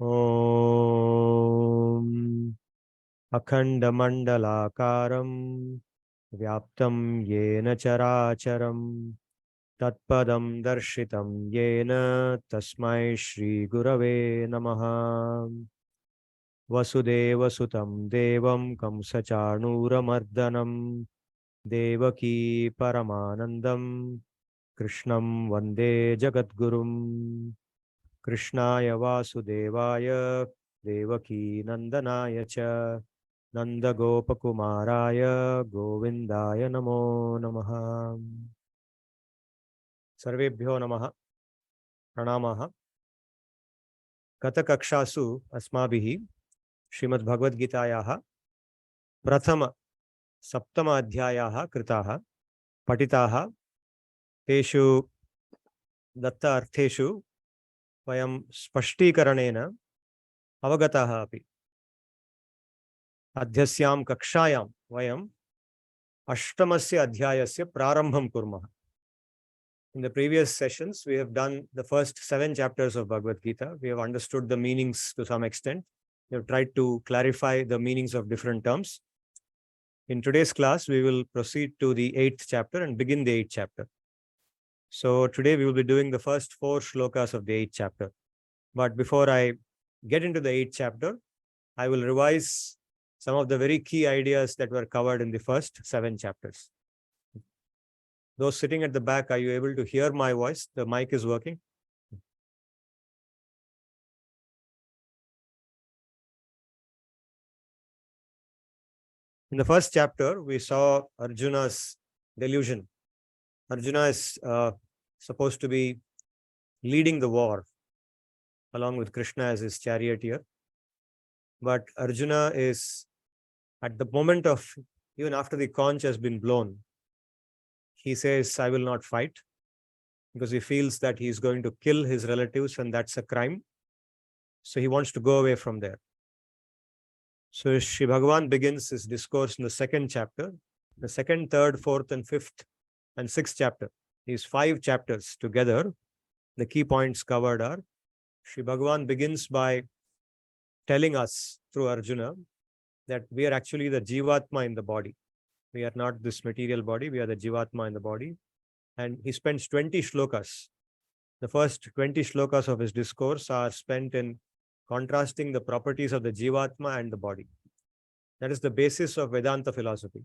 Om Akhandamandalakaram Vyaptam Yena Characharam Tatpadam Darshitam Yena Tasmai Shri Gurave Namaha. Vasudeva Sutam Devam Kamsachanuramardanam Devaki Paramanandam Krishnam Vande Jagadgurum. Krishnaya Vasudevaya Devaki Nandanaya Cha Nanda Gopakumaraya Govindaya Namo Namaha. Sarvebhyo Namaha Pranamaha. Katakakshāsu Asmabhihi Srimad Bhagavad-gitayaha Prathama Saptama adhyayaha Kritaha Patitaha Teshu Datta Artheshu Vayam Spashtikaranena Avagataha api. Adhyasyam kakshayam vayam ashtamasya adhyayasya prarambham kurmah. In the previous sessions, we have done the first 7 chapters of Bhagavad-gita. We have understood the meanings to some extent. We have tried to clarify the meanings of different terms. In today's class, we will proceed to the 8th chapter and begin the 8th chapter. So today we will be doing the first 4 shlokas of the 8th chapter. But before I get into the 8th chapter, I will revise some of the very key ideas that were covered in the first 7 chapters. Those sitting at the back, are you able to hear my voice? The mic is working. In the first chapter, we saw Arjuna's delusion. Arjuna is supposed to be leading the war along with Krishna as his charioteer. But Arjuna is, at the moment of, even after the conch has been blown, he says, I will not fight, because he feels that he is going to kill his relatives and that's a crime. So he wants to go away from there. So Shri Bhagavan begins his discourse in the 2nd chapter, the 2nd, 3rd, 4th, and 5th, and 6th chapter. These 5 chapters together, the key points covered are, Shri Bhagavan begins by telling us through Arjuna that we are actually the Jivatma in the body. We are not this material body, we are the Jivatma in the body. And he spends 20 shlokas. The first 20 shlokas of his discourse are spent in contrasting the properties of the Jivatma and the body. That is the basis of Vedanta philosophy.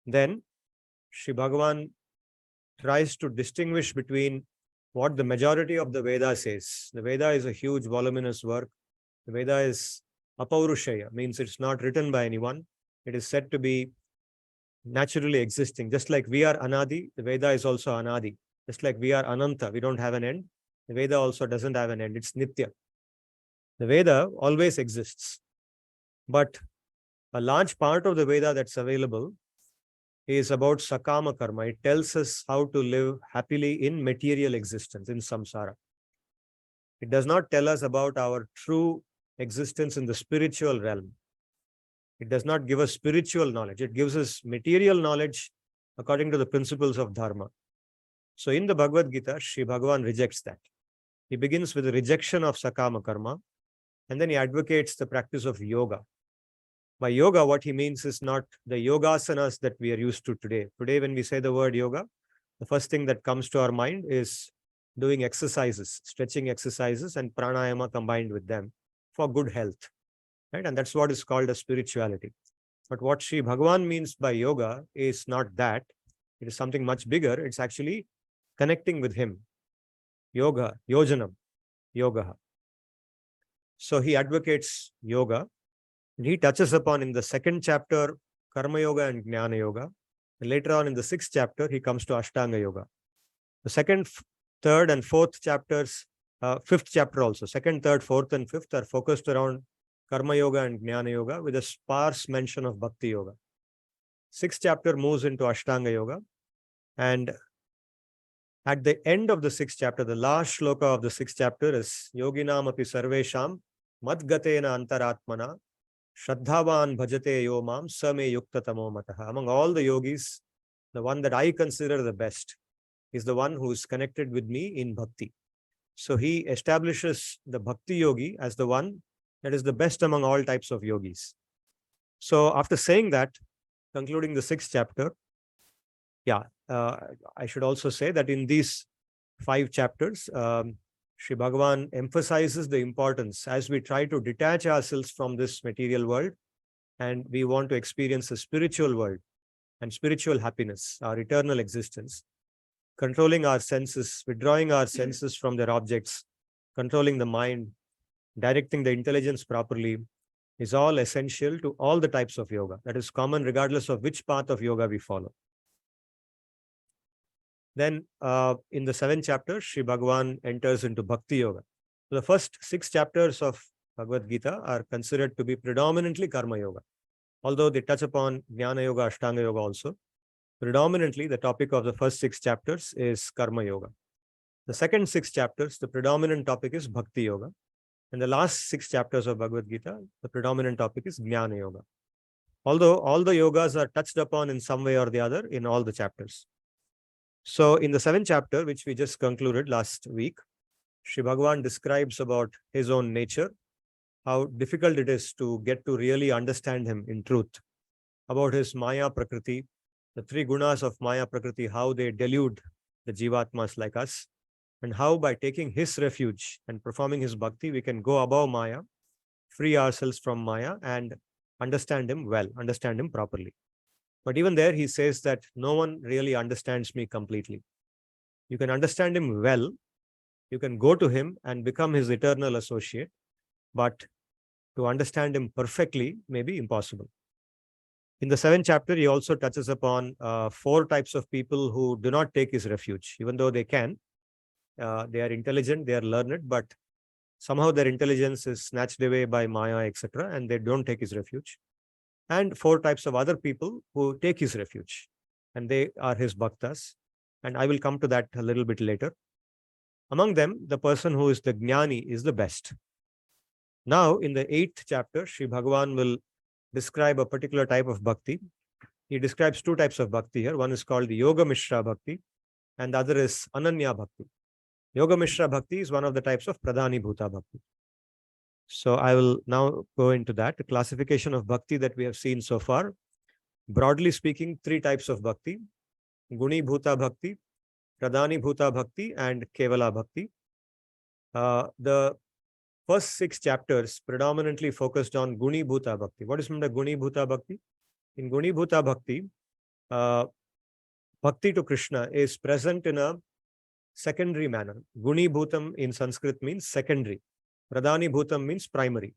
Then, Shri Bhagavan tries to distinguish between what the majority of the Veda says. The Veda is a huge, voluminous work. The Veda is apaurushaya, means it's not written by anyone. It is said to be naturally existing. Just like we are Anadi, the Veda is also Anadi. Just like we are Ananta, we don't have an end. The Veda also doesn't have an end. It's Nitya. The Veda always exists. But a large part of the Veda that's available is about sakama karma. It tells us how to live happily in material existence, in samsara. It does not tell us about our true existence in the spiritual realm. It does not give us spiritual knowledge. It gives us material knowledge according to the principles of dharma. So in the Bhagavad-gita, Shri Bhagavan rejects that. He begins with a rejection of sakama karma, and then he advocates the practice of yoga. By yoga, what he means is not the yogasanas that we are used to today. Today, when we say the word yoga, the first thing that comes to our mind is doing exercises, stretching exercises, and pranayama combined with them for good health. Right? And that's what is called a spirituality. But what Sri Bhagavan means by yoga is not that. It is something much bigger. It's actually connecting with him. Yoga, yojanam, yoga. So he advocates yoga. And he touches upon in the 2nd chapter, Karma Yoga and Jnana Yoga. And later on in the 6th chapter, he comes to Ashtanga Yoga. The 2nd, 3rd, and 4th chapters, 5th chapter also, 2nd, 3rd, 4th, and 5th are focused around Karma Yoga and Jnana Yoga with a sparse mention of Bhakti Yoga. 6th chapter moves into Ashtanga Yoga. And at the end of the 6th chapter, the last shloka of the 6th chapter is Yoginam api sarvesham madgatena antaratmana Shraddhavan bhajate yo mam same yukta tamo mataha. Among all the yogis, the one that I consider the best is the one who is connected with me in bhakti. So he establishes the bhakti yogi as the one that is the best among all types of yogis. So after saying that, concluding the 6th chapter, I should also say that in these 5 chapters, Sri Bhagavan emphasizes the importance as we try to detach ourselves from this material world and we want to experience a spiritual world and spiritual happiness, our eternal existence. Controlling our senses, withdrawing our senses from their objects, controlling the mind, directing the intelligence properly is all essential to all the types of yoga. That is common regardless of which path of yoga we follow. Then in the 7th chapter, Sri Bhagavan enters into Bhakti Yoga. So the first 6 chapters of Bhagavad-gita are considered to be predominantly Karma Yoga. Although they touch upon Jnana Yoga, Ashtanga Yoga also, predominantly the topic of the first 6 chapters is Karma Yoga. The second 6 chapters, the predominant topic is Bhakti Yoga. And the last 6 chapters of Bhagavad-gita, the predominant topic is Jnana Yoga. Although all the yogas are touched upon in some way or the other in all the chapters. So in the 7th chapter, which we just concluded last week, Sri Bhagavan describes about his own nature, how difficult it is to get to really understand him in truth, about his Maya Prakriti, the 3 gunas of Maya Prakriti, how they delude the Jivatmas like us, and how by taking his refuge and performing his bhakti, we can go above Maya, free ourselves from Maya and understand him well, understand him properly. But even there, he says that no one really understands me completely. You can understand him well, you can go to him and become his eternal associate, but to understand him perfectly may be impossible. In the 7th chapter, he also touches upon 4 types of people who do not take his refuge, even though they can. They are intelligent, they are learned, but somehow their intelligence is snatched away by Maya, etc., and they don't take his refuge. And 4 types of other people who take his refuge, and they are his bhaktas. And I will come to that a little bit later. Among them, the person who is the jnani is the best. Now, in the 8th chapter, Sri Bhagavan will describe a particular type of bhakti. He describes 2 types of bhakti here. One is called the Yoga Mishra Bhakti, and the other is Ananya Bhakti. Yoga Mishra Bhakti is one of the types of Pradhani Bhuta Bhakti. So I will now go into that. The classification of bhakti that we have seen so far. Broadly speaking, 3 types of bhakti: Guni Bhuta Bhakti, Pradhani Bhuta Bhakti, and Kevala Bhakti. The first 6 chapters predominantly focused on Guni Bhuta Bhakti. What is meant by Guni Bhuta Bhakti? In Guni Bhuta Bhakti, bhakti to Krishna is present in a secondary manner. Guni Bhutam in Sanskrit means secondary. Pradhani Bhutam means primary.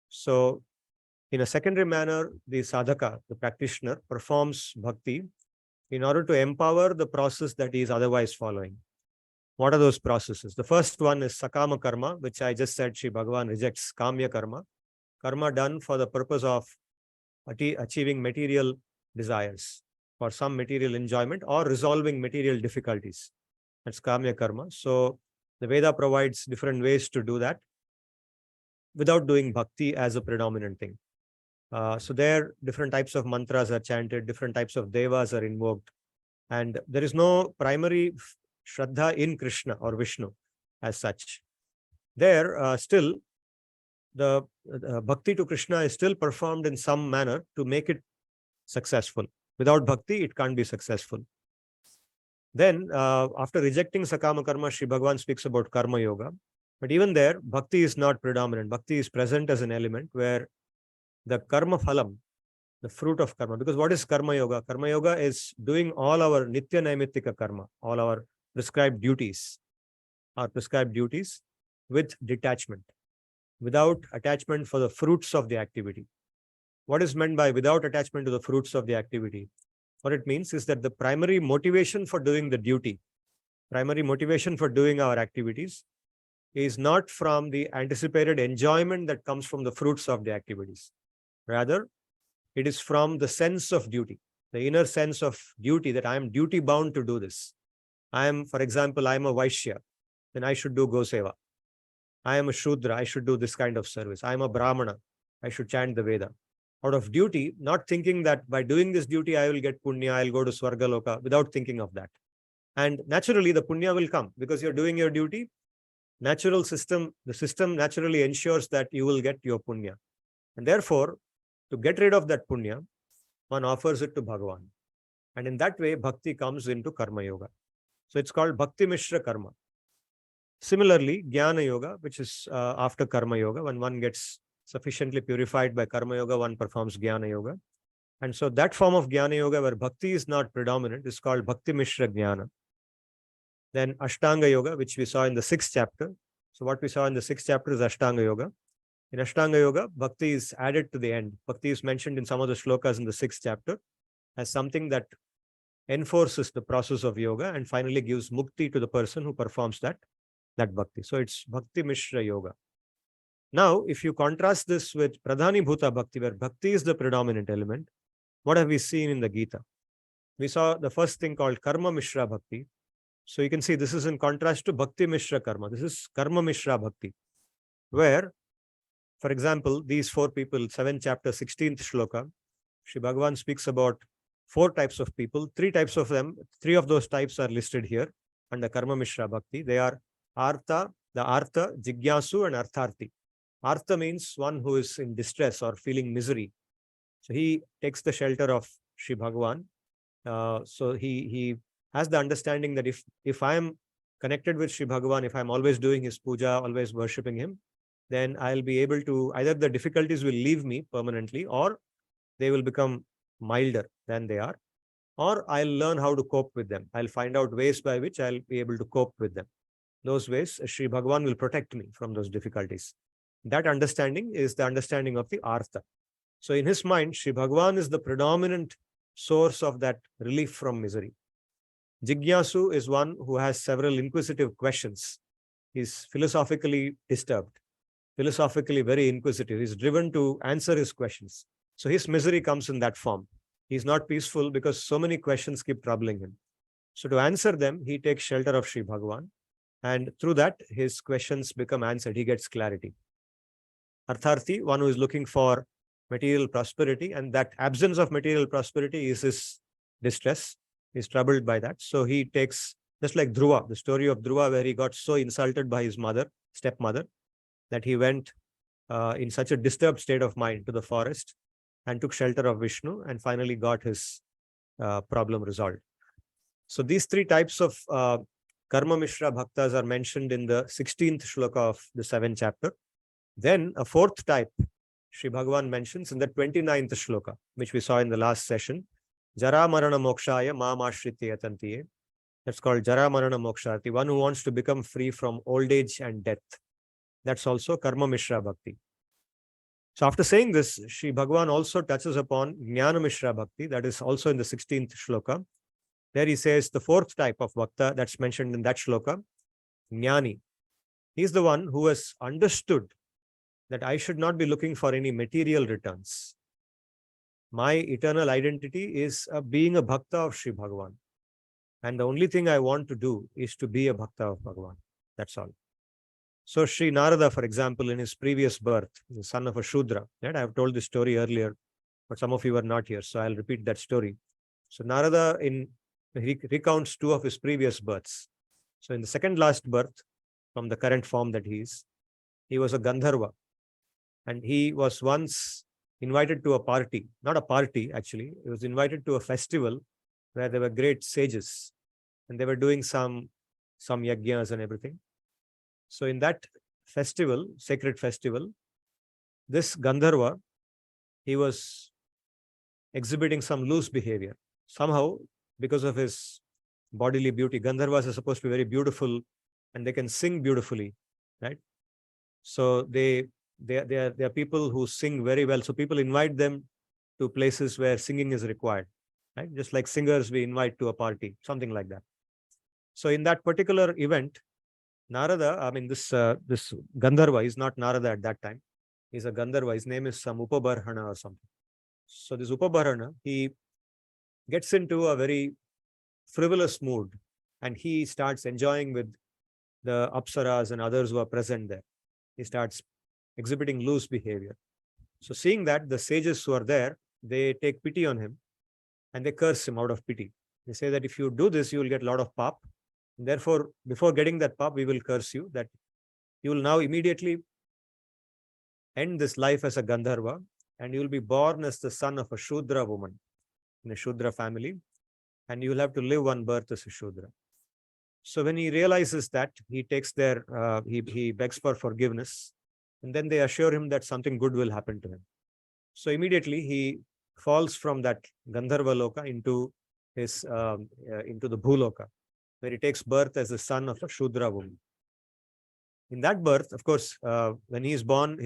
So, in a secondary manner, the sadhaka, the practitioner, performs bhakti in order to empower the process that he is otherwise following. What are those processes? The first one is sakama karma, which I just said Sri Bhagavan rejects kamya karma. Karma done for the purpose of achieving material desires, for some material enjoyment or resolving material difficulties. That's kamya karma. So, the Veda provides different ways to do that without doing bhakti as a predominant thing. So there, different types of mantras are chanted, different types of devas are invoked, and there is no primary shraddha in Krishna or Vishnu as such. There, still, the bhakti to Krishna is still performed in some manner to make it successful. Without bhakti, it can't be successful. Then, after rejecting sakama karma, Sri Bhagavan speaks about karma yoga. But even there, bhakti is not predominant. Bhakti is present as an element where the karma phalam, the fruit of karma. Because what is karma yoga? Karma yoga is doing all our nitya naimittika karma, all our prescribed duties, with detachment, without attachment for the fruits of the activity. What is meant by without attachment to the fruits of the activity? What it means is that the primary motivation for doing the duty, primary motivation for doing our activities is not from the anticipated enjoyment that comes from the fruits of the activities. Rather, it is from the sense of duty, the inner sense of duty that I am duty bound to do this. I am, for example, I am a Vaishya, then I should do Goseva. I am a Shudra, I should do this kind of service. I am a Brahmana, I should chant the Veda. Out of duty, not thinking that by doing this duty, I will get punya, I'll go to Swarga Loka, without thinking of that. And naturally, the punya will come because you're doing your duty. natural system, the system naturally ensures that you will get your punya. And therefore, to get rid of that punya, one offers it to Bhagavan. And in that way, bhakti comes into karma yoga. So it's called bhakti mishra karma. Similarly, jnana yoga, which is after karma yoga, when one gets sufficiently purified by karma yoga, one performs jnana yoga. And so that form of jnana yoga where bhakti is not predominant is called bhakti mishra jnana. Then ashtanga yoga, which we saw in the 6th chapter. So what we saw in the 6th chapter is ashtanga yoga. In ashtanga yoga, bhakti is added to the end. Bhakti is mentioned in some of the shlokas in the 6th chapter as something that enforces the process of yoga and finally gives mukti to the person who performs that bhakti. So it's bhakti mishra yoga. Now, if you contrast this with pradhani bhuta bhakti, where bhakti is the predominant element, what have we seen in the Gita? We saw the first thing called karma mishra bhakti. So you can see this is in contrast to bhakti mishra karma. This is karma mishra bhakti, where, for example, these 4 people, 7th chapter, 16th shloka, Sri Bhagavan speaks about 4 types of people. 3 types of them, 3 of those types are listed here under karma mishra bhakti. They are artha, the artha, jigyasu, and artharthi. Artha means one who is in distress or feeling misery. So he takes the shelter of Sri Bhagavan. So he has the understanding that if I am connected with Sri Bhagavan, if I'm always doing his puja, always worshipping him, then I'll be able to, either the difficulties will leave me permanently or they will become milder than they are, or I'll learn how to cope with them. I'll find out ways by which I'll be able to cope with them. Those ways, Sri Bhagavan will protect me from those difficulties. That understanding is the understanding of the artha. So in his mind, Sri Bhagavan is the predominant source of that relief from misery. Jigyasu is one who has several inquisitive questions. He's philosophically disturbed, philosophically very inquisitive. He's driven to answer his questions. So his misery comes in that form. He's not peaceful because so many questions keep troubling him. So to answer them, he takes shelter of Sri Bhagavan. And through that, his questions become answered. He gets clarity. Artharthi, one who is looking for material prosperity, and that absence of material prosperity is his distress. He's troubled by that. So he takes, just like Dhruva, the story of Dhruva, where he got so insulted by his mother, stepmother, that he went in such a disturbed state of mind to the forest and took shelter of Vishnu and finally got his problem resolved. So these 3 types of karma mishra bhaktas are mentioned in the 16th shloka of the 7th chapter. Then a 4th type, Sri Bhagavan mentions in the 29th shloka, which we saw in the last session. Jara marana mokshaya mam ashritya yatantiye. That's called Jara marana moksharti, one who wants to become free from old age and death. That's also karma mishra bhakti. So after saying this, Sri Bhagavan also touches upon jnana mishra bhakti, that is also in the 16th shloka. There he says the 4th type of bhakta that's mentioned in that shloka, jnani. He's the one who has understood that I should not be looking for any material returns. My eternal identity is being a bhakta of Sri Bhagavan. And the only thing I want to do is to be a bhakta of Bhagavan. That's all. So Sri Narada, for example, in his previous birth, the son of a Shudra, right? I have told this story earlier, but some of you were not here, so I'll repeat that story. So Narada he recounts 2 of his previous births. So in the second last birth, from the current form that he was a Gandharva. And he was once invited to a party, not a party actually, he was invited to a festival where there were great sages and they were doing some yajnas and everything. So in that festival, sacred festival, this Gandharva, he was exhibiting some loose behavior. Somehow, because of his bodily beauty, Gandharvas are supposed to be very beautiful and they can sing beautifully, right? So they are people who sing very well. So people invite them to places where singing is required, right? Just like singers we invite to a party, something like that. So in that particular event, Narada, I mean this Gandharva is not Narada at that time. He's a Gandharva. His name is some Upabarhana or something. So this Upabarhana, he gets into a very frivolous mood and he starts enjoying with the Apsaras and others who are present there. He starts exhibiting loose behavior. So seeing that, the sages who are there, they take pity on him and they curse him out of pity. They say that if you do this, you will get a lot of pap. Therefore, before getting that pap, we will curse you, that You will now immediately end this life as a Gandharva, and you will be born as the son of a Shudra woman in a Shudra family, and you will have to live one birth as a Shudra. So when he realizes that, he takes he begs for forgiveness, and then they assure him that something good will happen to him. So immediately he falls from that Gandharva loka into into the Bhuloka, where he takes birth as the son of a Shudra woman. In that birth, of course, when he is born,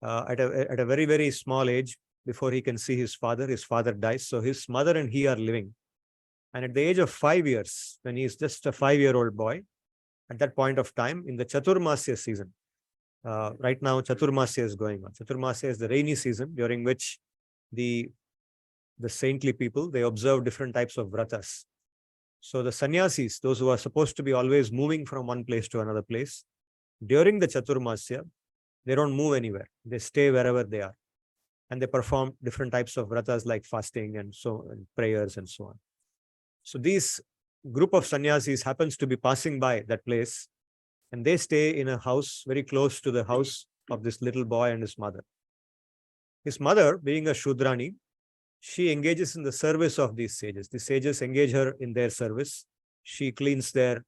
at a very, very small age, before he can see his father dies. So his mother and he are living. And at the age of 5 years, when he is just a 5-year-old boy, at that point of time, in the Chaturmasya season, right now Chaturmasya is going on. Chaturmasya is the rainy season during which the saintly people, they observe different types of vratas. So the sannyasis, those who are supposed to be always moving from one place to another place, during the Chaturmasya, they don't move anywhere. They stay wherever they are. And they perform different types of vratas like fasting and prayers and so on. So these group of sannyasis happens to be passing by that place, and they stay in a house very close to the house of this little boy and his mother. His mother, being a Shudrani, she engages in the service of these sages. The sages engage her in their service. She cleans their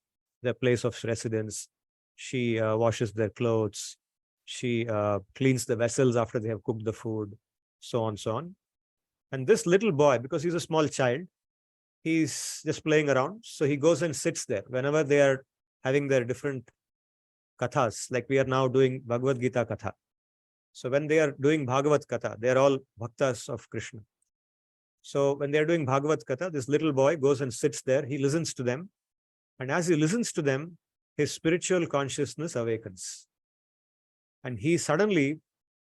place of residence. She washes their clothes. She cleans the vessels after they have cooked the food, so on, so on. And this little boy, because he's a small child, he's just playing around. So he goes and sits there whenever they are having their different kathas, like we are now doing Bhagavad-gita katha. So when they are doing Bhagavat katha, they are all bhaktas of Krishna. So when they are doing Bhagavat katha, this little boy goes and sits there. He listens to them. And as he listens to them, his spiritual consciousness awakens. And he suddenly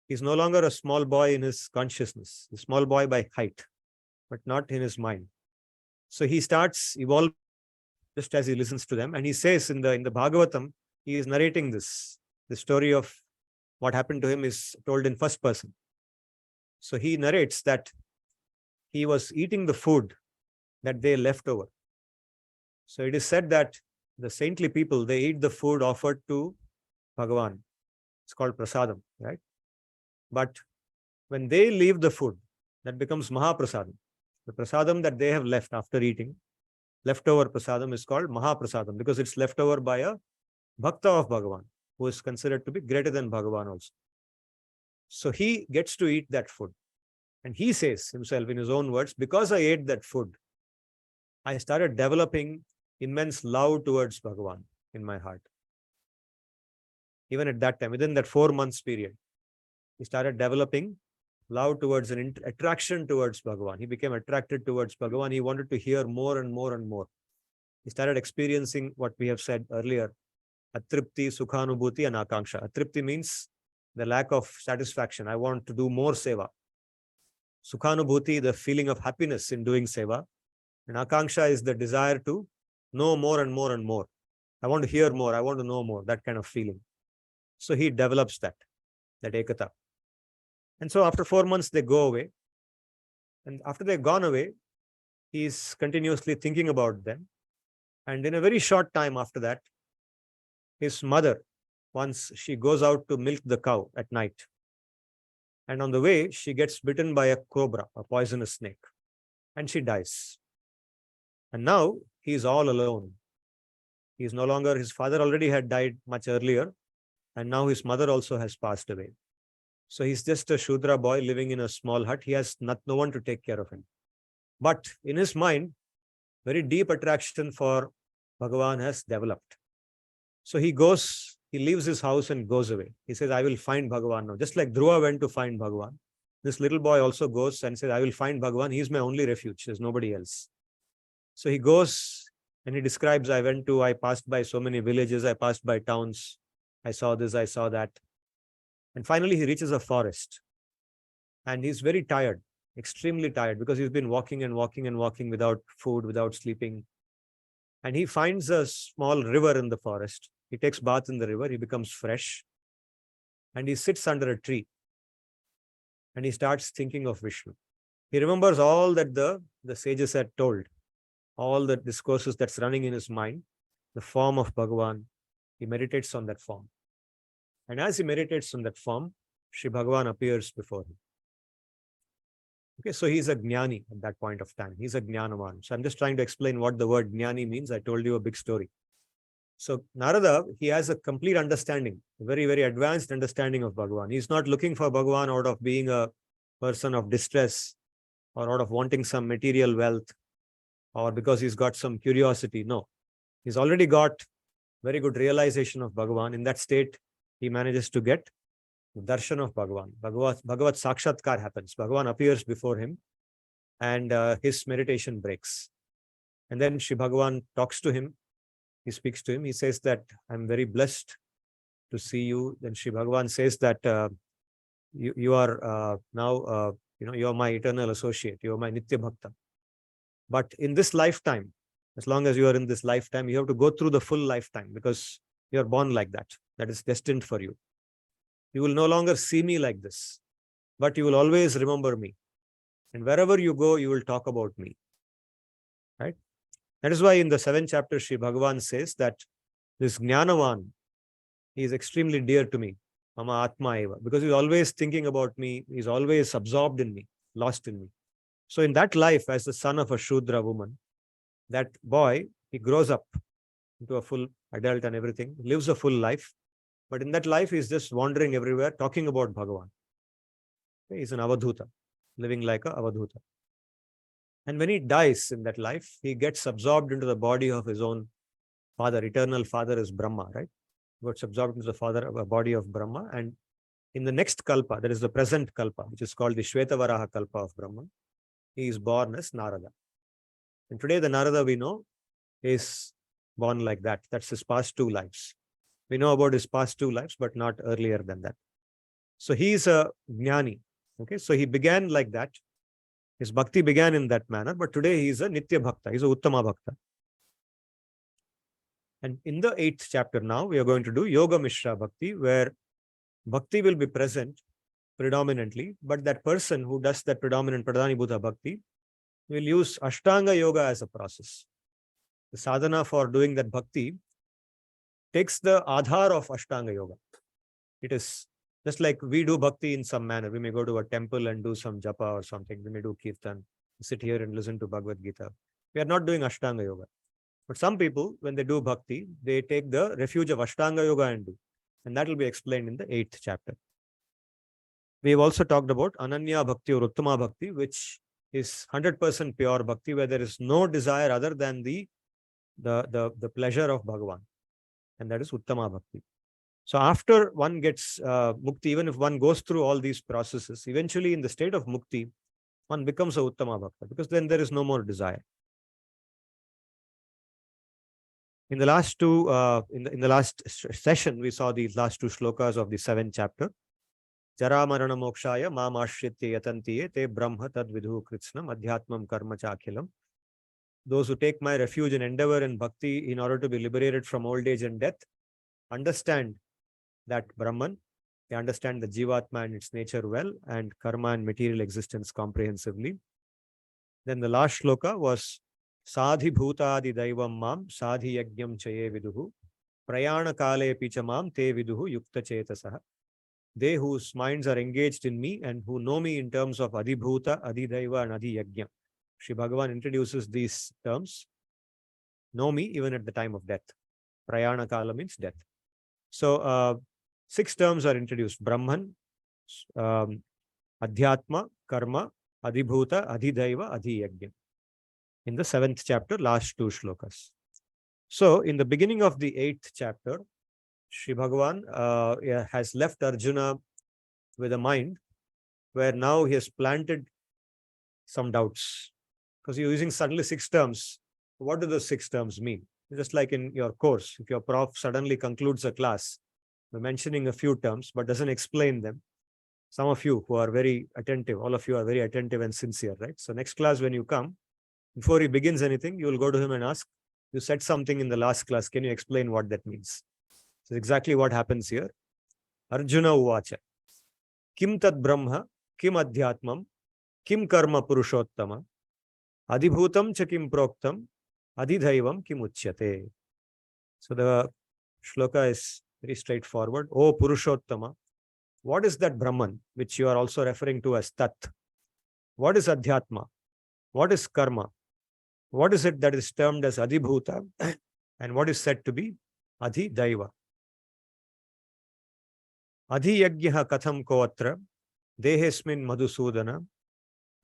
is no longer a small boy in his consciousness, a small boy by height, but not in his mind. So he starts evolving just as he listens to them. And he says in the Bhagavatam, he is narrating this. The story of what happened to him is told in first person. So he narrates that he was eating the food that they left over. So it is said that the saintly people, they eat the food offered to Bhagavan. It's called prasadam, right? But when they leave the food, that becomes Mahaprasadam. The prasadam that they have left after eating, leftover prasadam, is called Mahaprasadam because it's left over by a bhakta of Bhagavan, who is considered to be greater than Bhagavan also. So he gets to eat that food. And he says himself in his own words, because I ate that food, I started developing immense love towards Bhagavan in my heart. Even at that time, within that 4 months period, he started developing love towards an attraction towards Bhagavan. He became attracted towards Bhagavan. He wanted to hear more and more and more. He started experiencing what we have said earlier, atripti, sukhanubhuti, and akanksha. Atripti means the lack of satisfaction. I want to do more seva. Sukhanubhuti, the feeling of happiness in doing seva. And akanksha is the desire to know more and more and more. I want to hear more. I want to know more. That kind of feeling. So he develops that ekata. And so after 4 months, they go away. And after they've gone away, he's continuously thinking about them. And in a very short time after that, his mother, once she goes out to milk the cow at night. And on the way, she gets bitten by a cobra, a poisonous snake. And she dies. And now he is all alone. He is no longer, his father already had died much earlier. And now his mother also has passed away. So he's just a Shudra boy living in a small hut. He has no one to take care of him. But in his mind, very deep attraction for Bhagavan has developed. So he leaves his house and goes away. He says, I will find Bhagavan now. Just like Dhruva went to find Bhagavan, this little boy also goes and says, I will find Bhagavan. He is my only refuge. There's nobody else. So he goes and he describes, I passed by so many villages. I passed by towns. I saw this, I saw that. And finally, he reaches a forest. And he's very tired, extremely tired, because he's been walking and walking and walking without food, without sleeping. And he finds a small river in the forest. He takes bath in the river. He becomes fresh. And he sits under a tree. And he starts thinking of Vishnu. He remembers all that the sages had told, all the discourses that's running in his mind, the form of Bhagavan. He meditates on that form. And as he meditates on that form, Sri Bhagavan appears before him. Okay, so he's a jnani at that point of time. He's a jnanavan. So I'm just trying to explain what the word jnani means. I told you a big story. So Narada, he has a complete understanding, a very, very advanced understanding of Bhagavan. He's not looking for Bhagavan out of being a person of distress or out of wanting some material wealth or because he's got some curiosity. No, he's already got very good realization of Bhagavan. In that state, he manages to get darshan of Bhagavan. Bhagavat Sakshatkar happens. Bhagavan appears before him and his meditation breaks. And then Shri Bhagavan talks to him. He speaks to him. He says that I'm very blessed to see you. Then Shri Bhagavan says that you are now, you are my eternal associate. You are my Nitya Bhakta. But in this lifetime, as long as you are in this lifetime, you have to go through the full lifetime because you are born like that. That is destined for you. You will no longer see me like this, but you will always remember me. And wherever you go, you will talk about me. Right? That is why in the 7th chapter, Sri Bhagavan says that this Jnanavan, he is extremely dear to me, Mama Atma Eva, because he's always thinking about me, he's always absorbed in me, lost in me. So in that life, as the son of a Shudra woman, that boy, he grows up into a full adult and everything, lives a full life. But in that life, he's just wandering everywhere, talking about Bhagavan. Okay? He's an avadhuta, living like a avadhuta. And when he dies in that life, he gets absorbed into the body of his own father. Eternal father is Brahma, right? He gets absorbed into the body of Brahma. And in the next kalpa, that is the present kalpa, which is called the Shvetavaraha kalpa of Brahma, he is born as Narada. And today the Narada we know is born like that. That's his past 2 lives. We know about his past 2 lives, but not earlier than that. So he is a jnani. Okay, so he began like that. His bhakti began in that manner, but today he is a Nitya Bhakta. He is a Uttama Bhakta. And in the 8th chapter now, we are going to do Yoga Mishra Bhakti, where bhakti will be present predominantly, but that person who does that predominant Pradhanibhuta Bhakti will use Ashtanga Yoga as a process. The sadhana for doing that bhakti takes the adhar of Ashtanga Yoga. It is just like we do bhakti in some manner. We may go to a temple and do some japa or something. We may do kirtan, sit here and listen to Bhagavad-gita. We are not doing Ashtanga Yoga. But some people, when they do bhakti, they take the refuge of Ashtanga Yoga and do. And that will be explained in the 8th chapter. We have also talked about Ananya Bhakti or Uttama Bhakti, which is 100% pure bhakti, where there is no desire other than the pleasure of Bhagavan. And that is Uttama Bhakti. So after one gets mukti, even if one goes through all these processes, eventually in the state of mukti, one becomes a Uttama Bhakta, because then there is no more desire. In the last in the last session, we saw these last 2 shlokas of the 7th chapter. Jara marana mokshaya mam ashritya yatantiye te brahma tad vidhu kritsnam adhyatmam karma chakhilam. Those who take my refuge and endeavor in bhakti in order to be liberated from old age and death, understand that Brahman, they understand the Jivatma and its nature well, and karma and material existence comprehensively. Then the last shloka was adhibhu adhidaivam mam adhiyajn chaye viduhu prayana kale picha mam te viduhu yukta chetasaha. They whose minds are engaged in me and who know me in terms of adhibhuta, adhidaiva and adhiyajn. Shri Bhagavan introduces these terms. Know me even at the time of death. Prayana kala means death. So 6 terms are introduced. Brahman, adhyatma, karma, adhibhuta, adhidaiva, adhiyajn. In the 7th chapter, last 2 shlokas. So in the beginning of the 8th chapter, Shri Bhagavan has left Arjuna with a mind where now he has planted some doubts. Because you're using suddenly 6 terms. What do those 6 terms mean? Just like in your course, if your prof suddenly concludes a class by mentioning a few terms but doesn't explain them, some of you who are very attentive, all of you are very attentive and sincere, right? So next class when you come, before he begins anything, you will go to him and ask, you said something in the last class, can you explain what that means? So exactly what happens here. Arjuna uvacha. Kim tad brahma, kim adhyatmam, kim karma purushottama, adhibhutam cha kim proktam, adhidaivam kim uchyate. So the shloka is Very straightforward. O Purushottama, what is that Brahman, which you are also referring to as Tat? What is Adhyatma? What is Karma? What is it that is termed as Adhibhuta? And what is said to be adhidaiva? Adhiyajn katham koatra dehesmin madhusudana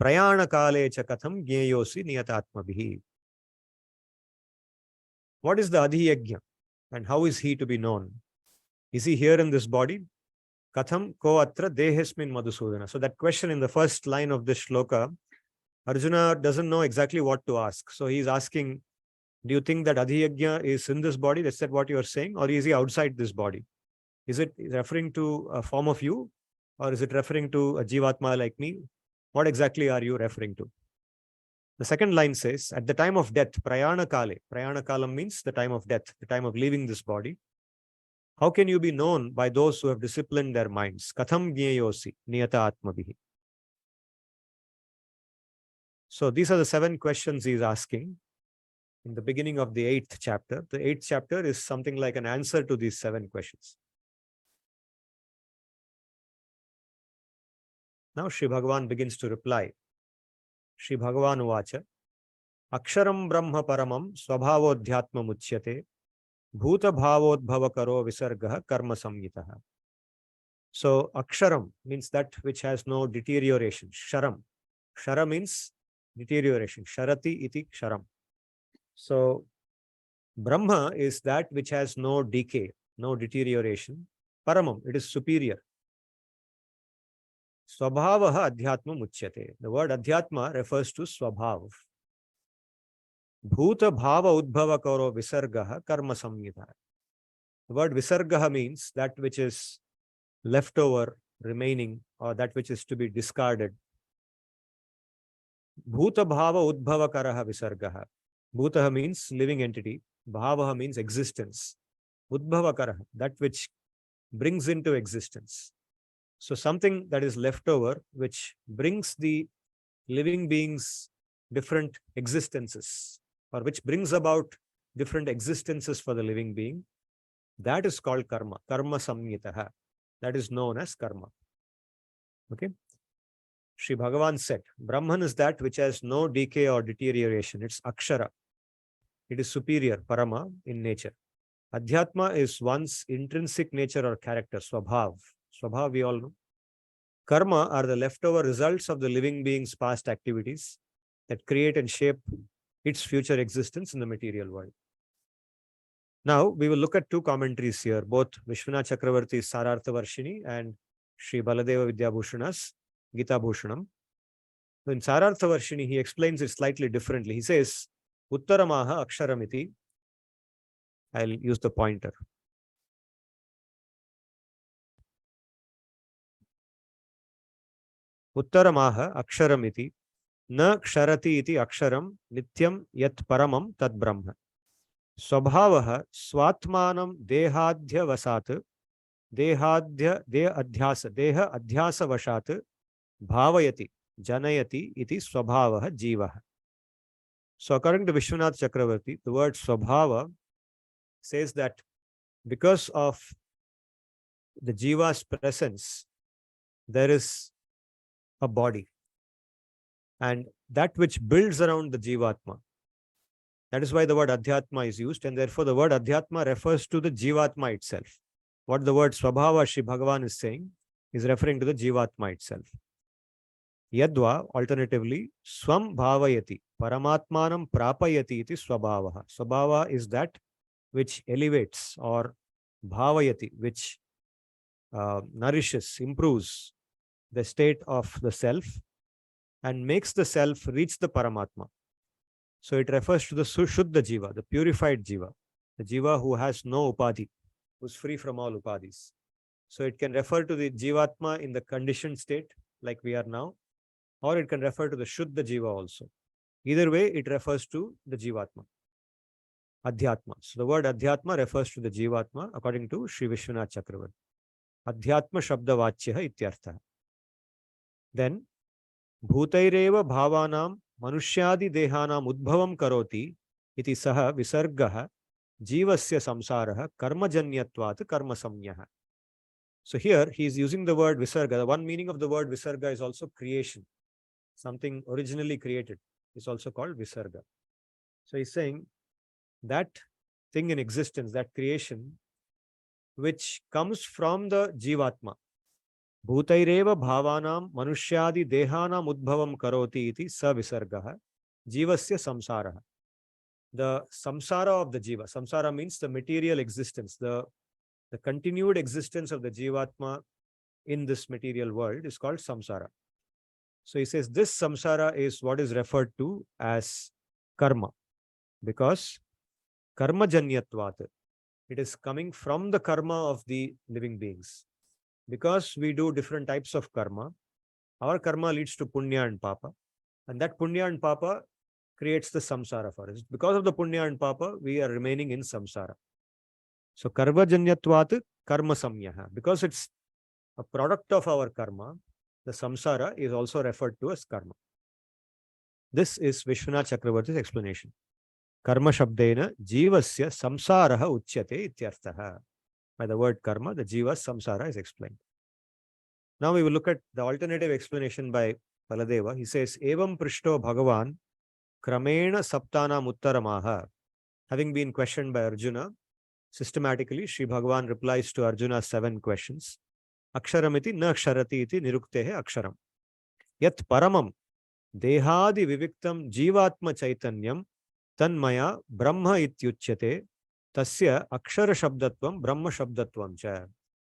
prayana kale cha katham gneyosi niyatatmabhihi. What is the adhiyajn and how is he to be known? Is he here in this body? Katham koatra dehesmin madhusudana. So that question in the first line of this shloka, Arjuna doesn't know exactly what to ask. So he's asking, do you think that adhiyajna is in this body? That's that what you are saying? Or is he outside this body? Is it referring to a form of you? Or is it referring to a jivatma like me? What exactly are you referring to? The second line says, at the time of death, prayana kale. Prayana kalam means the time of death, the time of leaving this body. How can you be known by those who have disciplined their minds? Katham gneyosi niyata atmabhihi. So these are the 7 questions he is asking in the beginning of the 8th chapter. The 8th chapter is something like an answer to these 7 questions. Now Sri Bhagavan begins to reply. Sri Bhagavan uvacha aksharam brahma paramam svabhavodhyatma muchyate bhuta bhavodbhava karo visargah karma samyitaha. So aksharam means that which has no deterioration. Sharam. Shara means deterioration. Sharati iti ksharam. So Brahma is that which has no decay, no deterioration. Paramam, it is superior. Svabhavaha adhyatma muchyate. The word adhyatma refers to svabhav. Bhuta bhava udbhava karo visargaha karma samyita. The word visargaha means that which is left over, remaining, or that which is to be discarded. Bhuta bhava udbhava karaha visargaha. Bhutaha means living entity. Bhavaha means existence. Udbhava karaha, that which brings into existence. So something that is left over, which brings the living beings different existences, or which brings about different existences for the living being, that is called karma. Karma samyitaha. That is known as karma. Okay. Sri Bhagavan said, Brahman is that which has no decay or deterioration. It's akshara. It is superior, parama, in nature. Adhyatma is one's intrinsic nature or character, svabhav. Svabhav, we all know. Karma are the leftover results of the living being's past activities that create and shape its future existence in the material world. Now, we will look at 2 commentaries here, both Vishwanath Chakravarti's Sarartha Varshini and Sri Baladeva Vidyabhushana's Gita Bhushanam. So in Sarartha Varshini, he explains it slightly differently. He says, Uttaramaha aksharamiti. I'll use the pointer. Uttaramaha aksharamiti na ksharati iti aksharam nityam yat paramam tad brahma. Swabhavaha swatmanam dehadhya vasat deha adhyasa vashat bhavayati janayati iti swabhavaha jivaha. So according to Vishwanath Chakravarti, the word swabhava says that because of the jiva's presence, there is a body. And that which builds around the jivatma. That is why the word adhyatma is used, and therefore the word adhyatma refers to the jivatma itself. What the word swabhava Sri Bhagavan is saying is referring to the jivatma itself. Yadva, alternatively, swam bhavayati, paramatmanam prapayati iti swabhavaha. Swabhava is that which elevates, or bhavayati, which nourishes, improves the state of the self and makes the self reach the paramatma. So it refers to the Sushuddha Jiva, the purified Jiva, the Jiva who has no upadhi, who's free from all upadhis. So it can refer to the Jivatma in the conditioned state, like we are now, or it can refer to the Shuddha Jiva also. Either way, it refers to the Jivatma, Adhyatma. So the word Adhyatma refers to the Jivatma according to Sri Vishwanath Chakravarti. Adhyatma Shabda Vachyaha Ityartha. Then, Bhutaireva Bhavanam Manushyadi Dehanam Udbhavam Karoti iti saha visargaha jivasya samsarah karmajanyatvat karma samyah. So here he is using the word visarga. The one meaning of the word visarga is also creation. Something originally created is also called visarga. So he's saying that thing in existence, that creation, which comes from the jivatma. Bhutaireva bhavanam manushyadi dehanam udbhavam karoti iti sa visargah jivasya samsarah. The samsara of the jiva. Samsara means the material existence, the continued existence of the jivatma in this material world is called samsara. So he says this samsara is what is referred to as karma, because karma janyatvat, it is coming from the karma of the living beings. Because we do different types of karma, our karma leads to punya and papa, and that punya and papa creates the samsara for us. Because of the punya and papa, we are remaining in samsara. So karma janyatvat karma samyaha, because it's a product of our karma, the samsara is also referred to as karma. This is Vishwanath Chakravarti's explanation. Karma shabdena jivasya samsaraha uchyate ityarthaha. By the word karma, the jiva's samsara is explained. Now we will look at the alternative explanation by Baladeva. He says, Evam prishto Bhagavan kramena saptana muttaramaha. Having been questioned by Arjuna, systematically, Sri Bhagavan replies to Arjuna's 7 questions. Aksharamiti na aksharati iti niruktehe aksharam. Yat paramam dehadi viviktam jivatma chaitanyam tanmaya brahma ityuchyate tasya akshara shabdatvam brahma shabdatvam cha.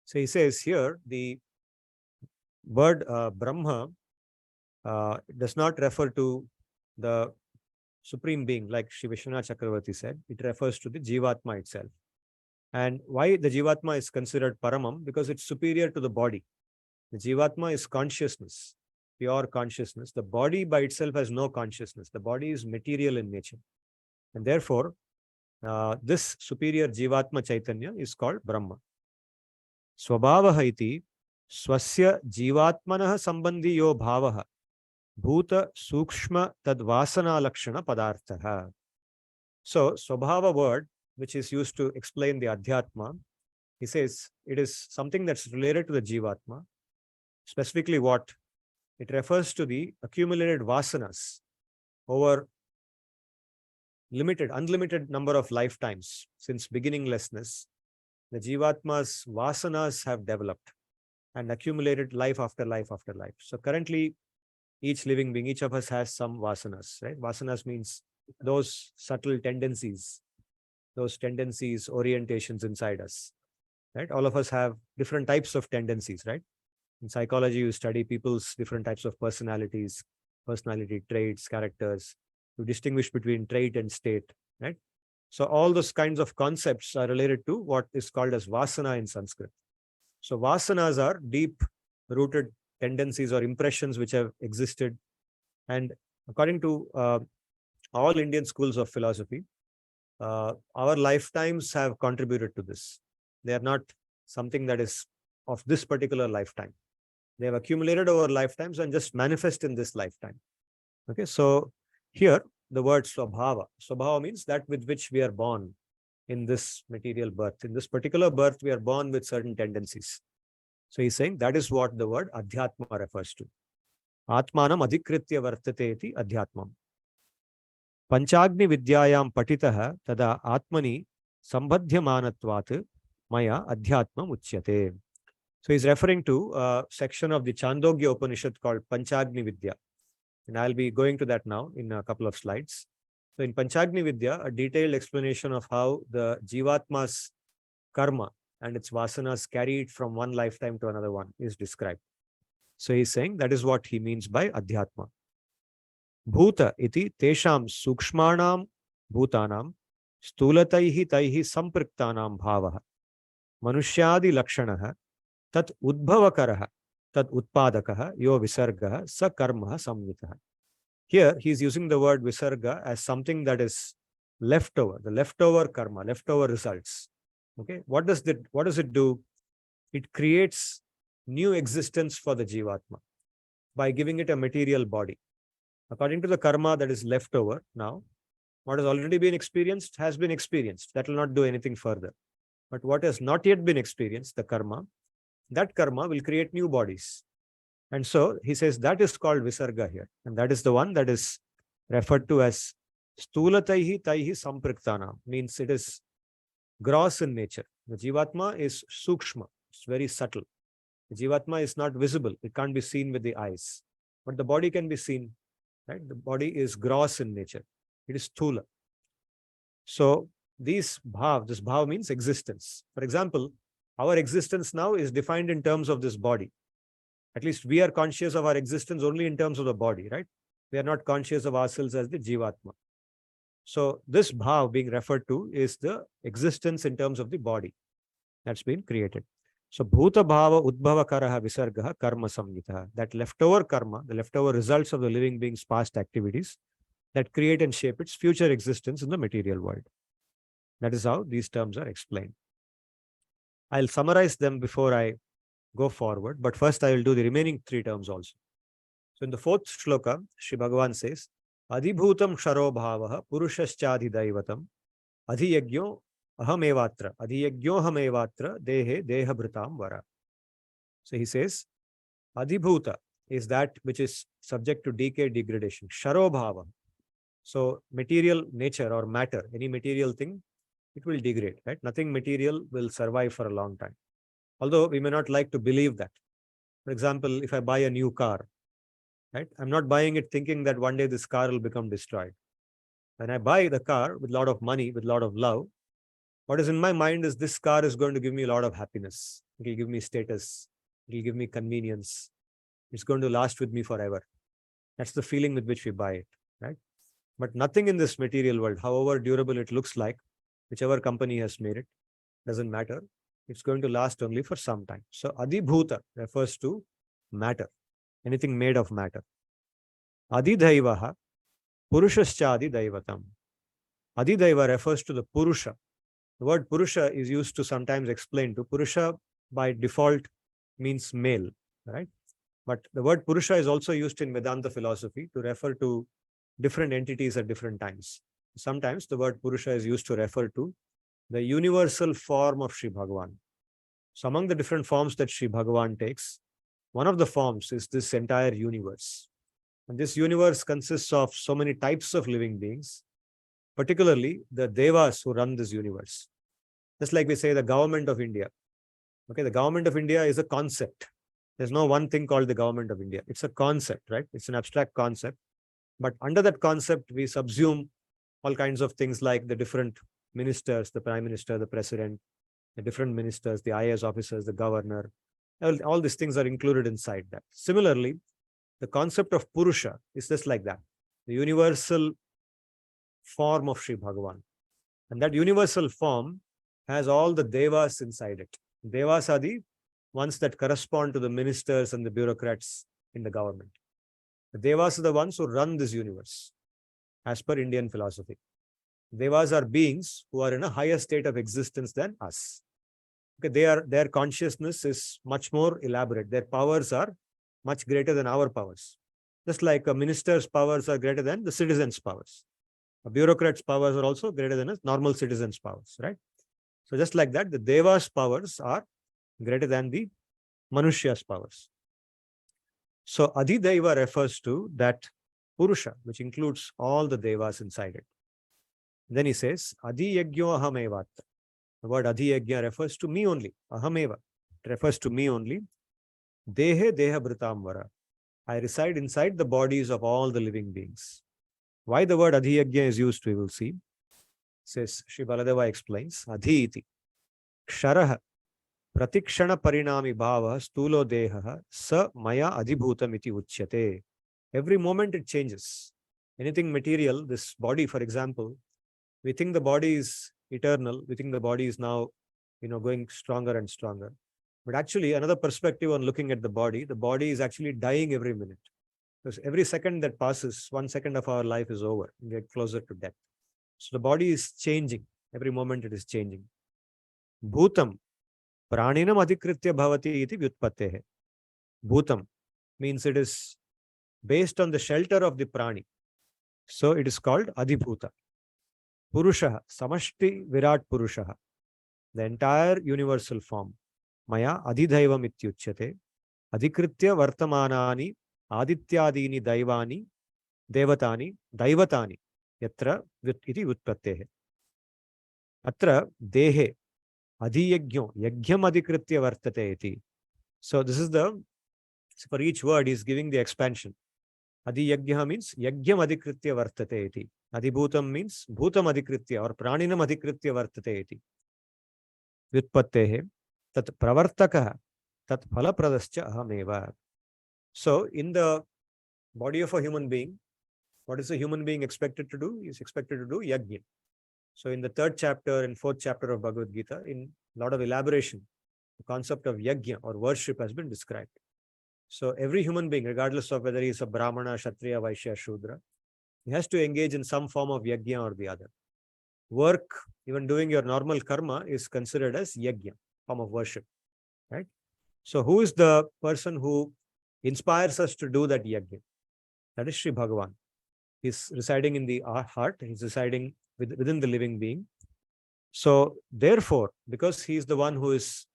So he says here, the word Brahma does not refer to the supreme being, like Sri Vishwanath Chakravarti said. It refers to the Jivatma itself. And why the Jivatma is considered Paramam? Because it's superior to the body. The Jivatma is consciousness, pure consciousness. The body by itself has no consciousness. The body is material in nature. And therefore, this superior Jivatma Chaitanya is called Brahma. Svabha iti swasya jivatmanah sambandhi yo bhavaha bhuta sukshma tadvasana lakshana padarthaha. So, swabhava word, which is used to explain the adhyatma, he says it is something that's related to the jivatma. Specifically what? It refers to the accumulated vasanas over unlimited number of lifetimes. Since beginninglessness, the jivatma's vasanas have developed and accumulated life after life after life. So currently, each living being, each of us has some vasanas, right? Vasanas means those subtle tendencies, orientations inside us, right? All of us have different types of tendencies, right? In psychology, you study people's different types of personalities, personality traits, characters. You distinguish between trait and state, right? So all those kinds of concepts are related to what is called as vasana in Sanskrit. So vasanas are deep-rooted tendencies or impressions which have existed. And according to all Indian schools of philosophy, our lifetimes have contributed to this. They are not something that is of this particular lifetime. They have accumulated over lifetimes and just manifest in this lifetime. Okay, so here the word swabhava. Swabhava means that with which we are born in this material birth. In this particular birth, we are born with certain tendencies. So he's saying that is what the word adhyatma refers to. Atmanam adhikritya vartate iti adhyatmam. Panchagni vidyayam patitaha tada atmani sambadhyamanatvat maya adhyatmam uchyate. So he's referring to a section of the Chandogya Upanishad called Panchagni Vidya. And I'll be going to that now in a couple of slides. So in Panchagni Vidya, a detailed explanation of how the Jivatma's karma and its vasanas carried from one lifetime to another one is described. So he's saying that is what he means by adhyatma. Bhuta iti tesham sukshmanam bhutanam stulataihi taihi sampriktanam bhavaha manushyadi lakshanaha tat udbhavakaraha tat utpadakaha yo visargaha sa karma samyitaha. Here he is using the word visarga as something that is leftover, the leftover karma, leftover results. Okay, what does it do? It creates new existence for the jivatma by giving it a material body. According to the karma that is left over now, What has already been experienced has been experienced. That will not do anything further. But what has not yet been experienced, the karma, that karma will create new bodies. And so he says that is called visarga here. And that is the one that is referred to as stulataihi taihi sampriktana, means it is gross in nature. The jivatma is sukshma, it's very subtle. The jivatma is not visible, it can't be seen with the eyes. But the body can be seen, right? The body is gross in nature. It is sthula. So this bhav means existence. For example, our existence now is defined in terms of this body. At least we are conscious of our existence only in terms of the body, right? We are not conscious of ourselves as the jivatma. So this bhav being referred to is the existence in terms of the body that's been created. So bhuta bhava udbhava karaha visargaha karma samyita. That leftover karma, the leftover results of the living being's past activities that create and shape its future existence in the material world. That is how these terms are explained. I'll summarize them before I go forward, but first I will do the remaining three terms also. So in the fourth shloka, Sri Bhagavan says, adhibhutam ksharo bhavaha purushascha-adhidaivatam adhiyajn ahamevatra dehe dehabhritam vara. So he says, adhibhuta is that which is subject to decay, degradation. Ksharo bhava. So material nature or matter, any material thing, it will degrade, right? Nothing material will survive for a long time. Although we may not like to believe that. For example, if I buy a new car, right? I'm not buying it thinking that one day this car will become destroyed. When I buy the car with a lot of money, with a lot of love, what is in my mind is this car is going to give me a lot of happiness. It will give me status. It will give me convenience. It's going to last with me forever. That's the feeling with which we buy it, right? But nothing in this material world, however durable it looks like, whichever company has made it, doesn't matter. It's going to last only for some time. So adhibhuta refers to matter, anything made of matter. Adhidaiva purushascha adhidaivatam. Adhidaiva refers to the purusha. The word purusha is used to sometimes explain to purusha by default means male, right? But the word purusha is also used in Vedanta philosophy to refer to different entities at different times. Sometimes the word purusha is used to refer to the universal form of Sri Bhagavan. So among the different forms that Sri Bhagavan takes, one of the forms is this entire universe. And this universe consists of so many types of living beings, particularly the devas who run this universe. Just like we say the government of India. Okay, the government of India is a concept. There's no one thing called the government of India. It's a concept, right? It's an abstract concept. But under that concept, we subsume all kinds of things like the different ministers, the prime minister, the president, the different ministers, the IAS officers, the governor. All these things are included inside that. Similarly, the concept of Purusha is just like that, the universal form of Sri Bhagavan. And that universal form has all the devas inside it. Devas are the ones that correspond to the ministers and the bureaucrats in the government. The devas are the ones who run this universe, as per Indian philosophy. Devas are beings who are in a higher state of existence than us. Okay, their consciousness is much more elaborate. Their powers are much greater than our powers. Just like a minister's powers are greater than the citizen's powers. A bureaucrat's powers are also greater than a normal citizen's powers, right? So just like that, the devas' powers are greater than the manushya's powers. So adhidaiva refers to that Purusha, which includes all the devas inside it. Then he says, adhiyajn ahamevatra. The word adhiyajna refers to me only. Ahameva. It refers to me only. Dehe dehabhritam vara. I reside inside the bodies of all the living beings. Why the word adhiyajna is used, we will see. Says Sri Baladeva explains, adhi iti ksharaha pratikshana parinami bhava stulo deha sa maya adhibhutam iti uchyate. Every moment it changes. Anything material, this body, for example, we think the body is eternal. We think the body is now, going stronger and stronger. But actually, another perspective on looking at the body is actually dying every minute. Because every second that passes, 1 second of our life is over. We get closer to death. So the body is changing. Every moment it is changing. Bhutam praninam adhikritya bhavati iti vyutpattehe. Bhutam means it is based on the shelter of the prani. So it is called adhibhuta. Purusha, Samashti Virat Purusha, the entire universal form. Maya adhidaiva mityuchyate, adhikritya vartamanani, adityadini daivani, devatani, daivatani, yatra iti utpattehe. Atra dehe adhiyajno, yajnam adhikritya vartate iti. So this is the, for each word he is giving the expansion. Adhiyajna means yajnam adhikritya vartate iti. Adhibhutam means bhutam adhikritya or praninam adhikritya vartate iti. Vyutpattehe tat pravartakaha tat phalapradascha ahameva. So in the body of a human being, what is a human being expected to do? He is expected to do yajna. So in the 3rd chapter and 4th chapter of Bhagavad-gita, in a lot of elaboration, the concept of yajna or worship has been described. So every human being, regardless of whether he is a Brahmana, Kshatriya, Vaishya, Shudra, he has to engage in some form of yajna or the other. Work, even doing your normal karma, is considered as yajna, form of worship, right? So who is the person who inspires us to do that yajna? That is Sri Bhagavan. He's residing in the heart. He's residing within the living being. So therefore, because he is the one who is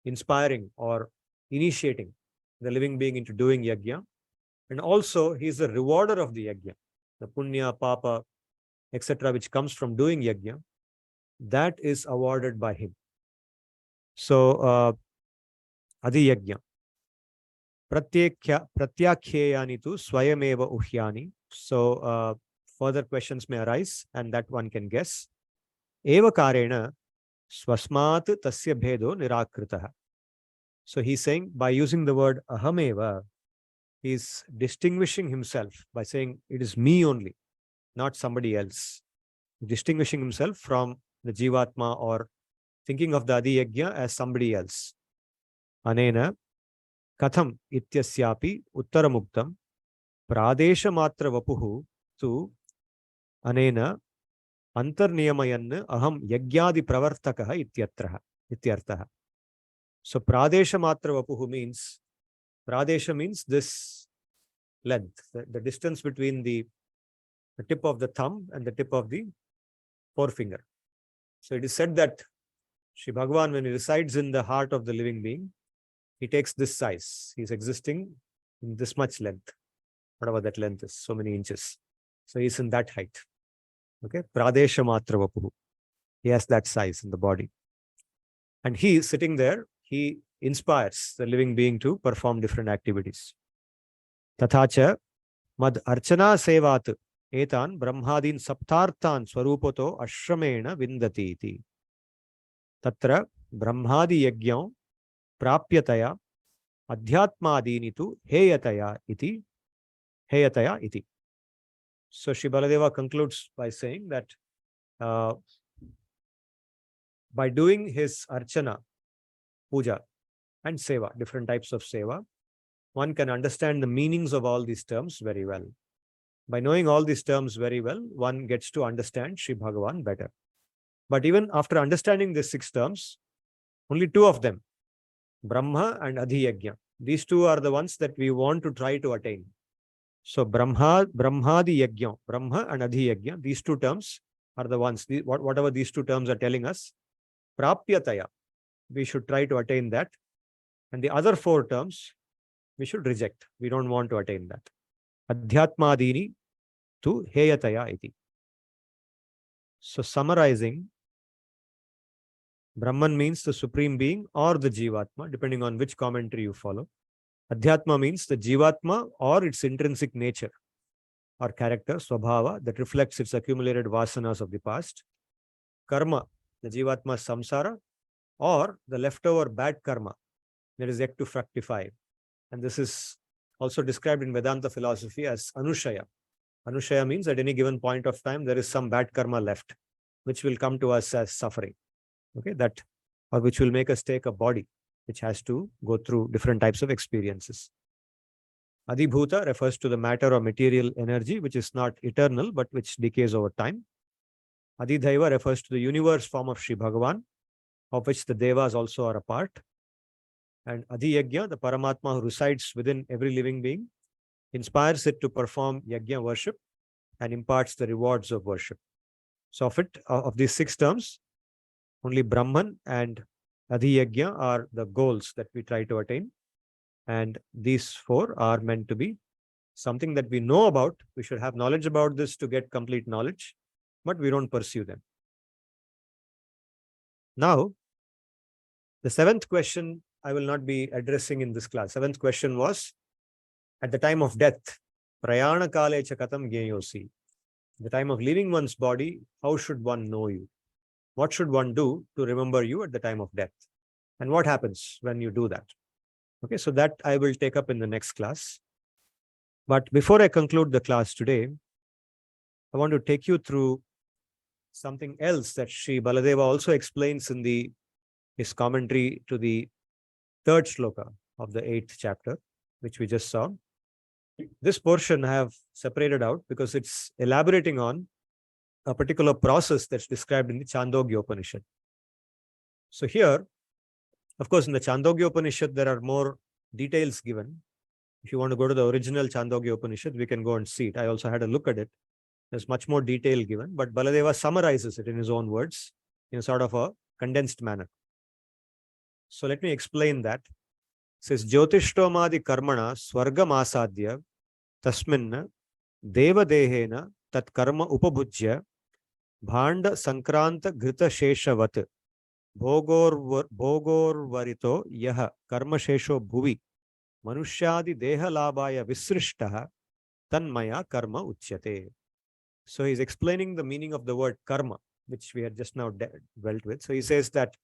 inspiring or initiating the living being into doing yajna, and also he is the rewarder of the yajna, the punya, papa, etc., which comes from doing yajna, that is awarded by him. So adhiyajna pratyakhyayani tu swayameva uhyani. So further questions may arise, and that one can guess. Eva karena swasmat tasya bhedo nirakritaha. So he's saying, by using the word ahameva, he's distinguishing himself by saying, it is me only, not somebody else. Distinguishing himself from the jivatma or thinking of the adhiyajna as somebody else. Anena katham ityasyapi uttaramuktam pradesha matra vapuhu tu anena antarniyamayan aham yajnadi pravartakaha ityartaha. So pradesha matra vapuhu means, pradesha means this length, the distance between the tip of the thumb and the tip of the forefinger. So it is said that Sri Bhagavan, when he resides in the heart of the living being, he takes this size. He is existing in this much length, whatever that length is, so many inches. So he is in that height. Okay, pradesha matra vapuhu. He has that size in the body. And he is sitting there, he inspires the living being to perform different activities. Tathacha mad archana sevat etan brahmadin saptarthan swarupato ashramena vindati iti. Tatra brahmadi yajnam prapyataya adhyatmadini tu heyataya iti. Heyataya iti. So Shri Baladeva concludes by saying that by doing his archana, puja, and seva, different types of seva, one can understand the meanings of all these terms very well. By knowing all these terms very well, one gets to understand Sri Bhagavan better. But even after understanding these 6 terms, only 2 of them, Brahma and adhiyajna, these 2 are the ones that we want to try to attain. So brahmadi yajna, Brahma and adhiyajna, these 2 terms are the ones, whatever these 2 terms are telling us, prapyataya, we should try to attain that. And the other 4 terms, we should reject. We don't want to attain that. Adhyatmadini tu heyataya iti. So summarizing, Brahman means the supreme being or the jivatma, depending on which commentary you follow. Adhyatma means the jivatma or its intrinsic nature or character, svabha, that reflects its accumulated vasanas of the past. Karma, the jivatma samsara, or the leftover bad karma that is yet to fructify. And this is also described in Vedanta philosophy as anushaya. Anushaya means at any given point of time, there is some bad karma left, which will come to us as suffering. Okay, that, or which will make us take a body, which has to go through different types of experiences. Adhibhuta refers to the matter or material energy, which is not eternal, but which decays over time. Adhidaiva refers to the universe form of Sri Bhagavan, of which the devas also are a part. And adhiyajna, the Paramatma who resides within every living being, inspires it to perform yajna worship and imparts the rewards of worship. So of these 6 terms, only Brahman and adhiyajn are the goals that we try to attain. And these 4 are meant to be something that we know about. We should have knowledge about this to get complete knowledge, but we don't pursue them. Now, the 7th question I will not be addressing in this class. 7th question was, at the time of death, prayana kale cha katam gyeyosi. The time of leaving one's body, how should one know you? What should one do to remember you at the time of death? And what happens when you do that? Okay, so that I will take up in the next class. But before I conclude the class today, I want to take you through something else that Sri Baladeva also explains in his commentary to the 3rd shloka of the 8th chapter, which we just saw. This portion I have separated out because it's elaborating on a particular process that's described in the Chandogya Upanishad. So here, of course, in the Chandogya Upanishad, there are more details given. If you want to go to the original Chandogya Upanishad, we can go and see it. I also had a look at it. There's much more detail given, but Baladeva summarizes it in his own words in a sort of a condensed manner. So let me explain that. It says, Jyotishthamadi karmana swargam asadya tasminna deva dehena tat karma upabhujya bhanda sankranta grita sheshavat bhogorvarito yaha karma shesho bhuvi manushyadi deha labhaya visrishtaha tanmaya karma uchyate. So he's explaining the meaning of the word karma, which we had just now dwelt with. So he says that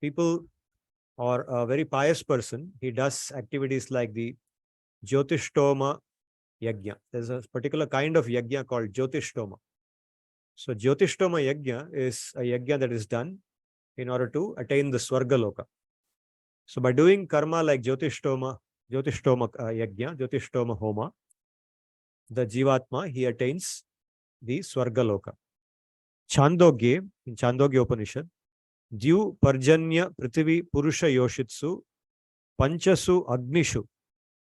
people, or a very pious person, he does activities like the Jyotishtoma yajna. There's a particular kind of yajna called Jyotishtoma. So Jyotishtoma yajna is a yajna that is done in order to attain the Swarga loka. So by doing karma like Jyotishtoma yajna, Jyotishtoma homa, the Jivatma, he attains the Swarga loka. Chandogya, in Chandogya Upanishad, Dyu Parjanya Prithvi Purusha Yoshitsu Panchasu Agnishu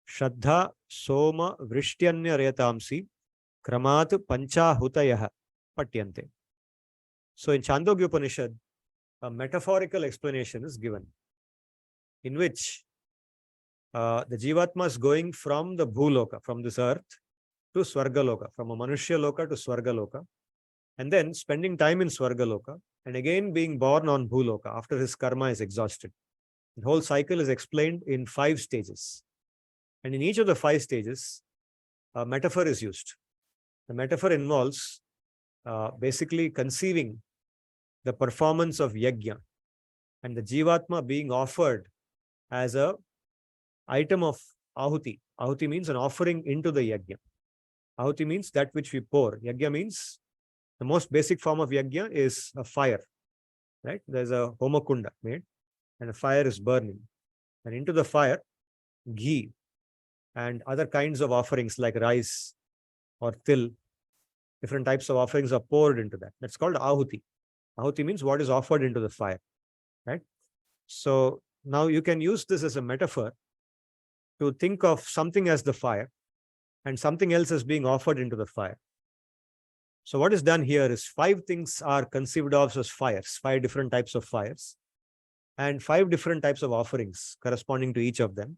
Shraddha Soma Vrishtyanya Retamsi Kramat Panchahutayah Patyante. So in Chandogya Upanishad, a metaphorical explanation is given in which the Jivatma is going from the Bhuloka, from this earth, to Swarga loka, from a Manushya loka to Swarga loka, and then spending time in Swarga loka, and again being born on Bhuloka after his karma is exhausted. The whole cycle is explained in 5 stages. And in each of the 5 stages, a metaphor is used. The metaphor involves basically conceiving the performance of yajna and the Jivatma being offered as a item of ahuti. Ahuti means an offering into the yajna. Ahuti means that which we pour. Yajna means the most basic form of yajna is a fire, right? There's a homakunda made and a fire is burning. And into the fire, ghee and other kinds of offerings like rice or til, different types of offerings are poured into that. That's called ahuti. Ahuti means what is offered into the fire, right? So now you can use this as a metaphor to think of something as the fire and something else as being offered into the fire. So what is done here is 5 things are conceived of as fires, 5 different types of fires, and 5 different types of offerings corresponding to each of them.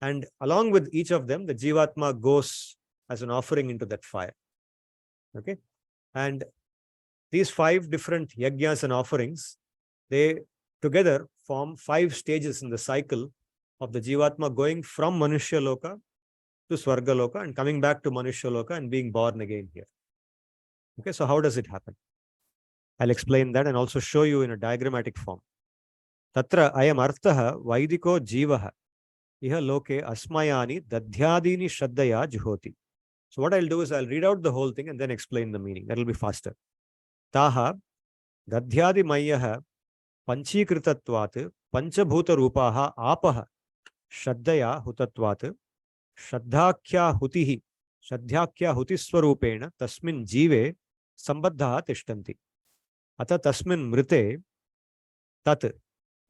And along with each of them, the Jivatma goes as an offering into that fire. Okay. And these 5 different yajnas and offerings, they together form 5 stages in the cycle of the Jivatma going from Manushya Loka to Swarga Loka and coming back to Manushya Loka and being born again here. Okay, so how does it happen? I'll explain that and also show you in a diagrammatic form. Tatra ayam arthaha vaidiko jivaha iha loke asmayani dadhyadini shraddaya juhoti. So what I'll do is I'll read out the whole thing and then explain the meaning. That will be faster. Taha dadhyadi mayyaha panchikritatvat panchabhuta rupaha apaha shraddaya hutatvat shraddhakya hutiswarupena tasmin jive sambadhaha tishtanti. Ata tasmin mrite tat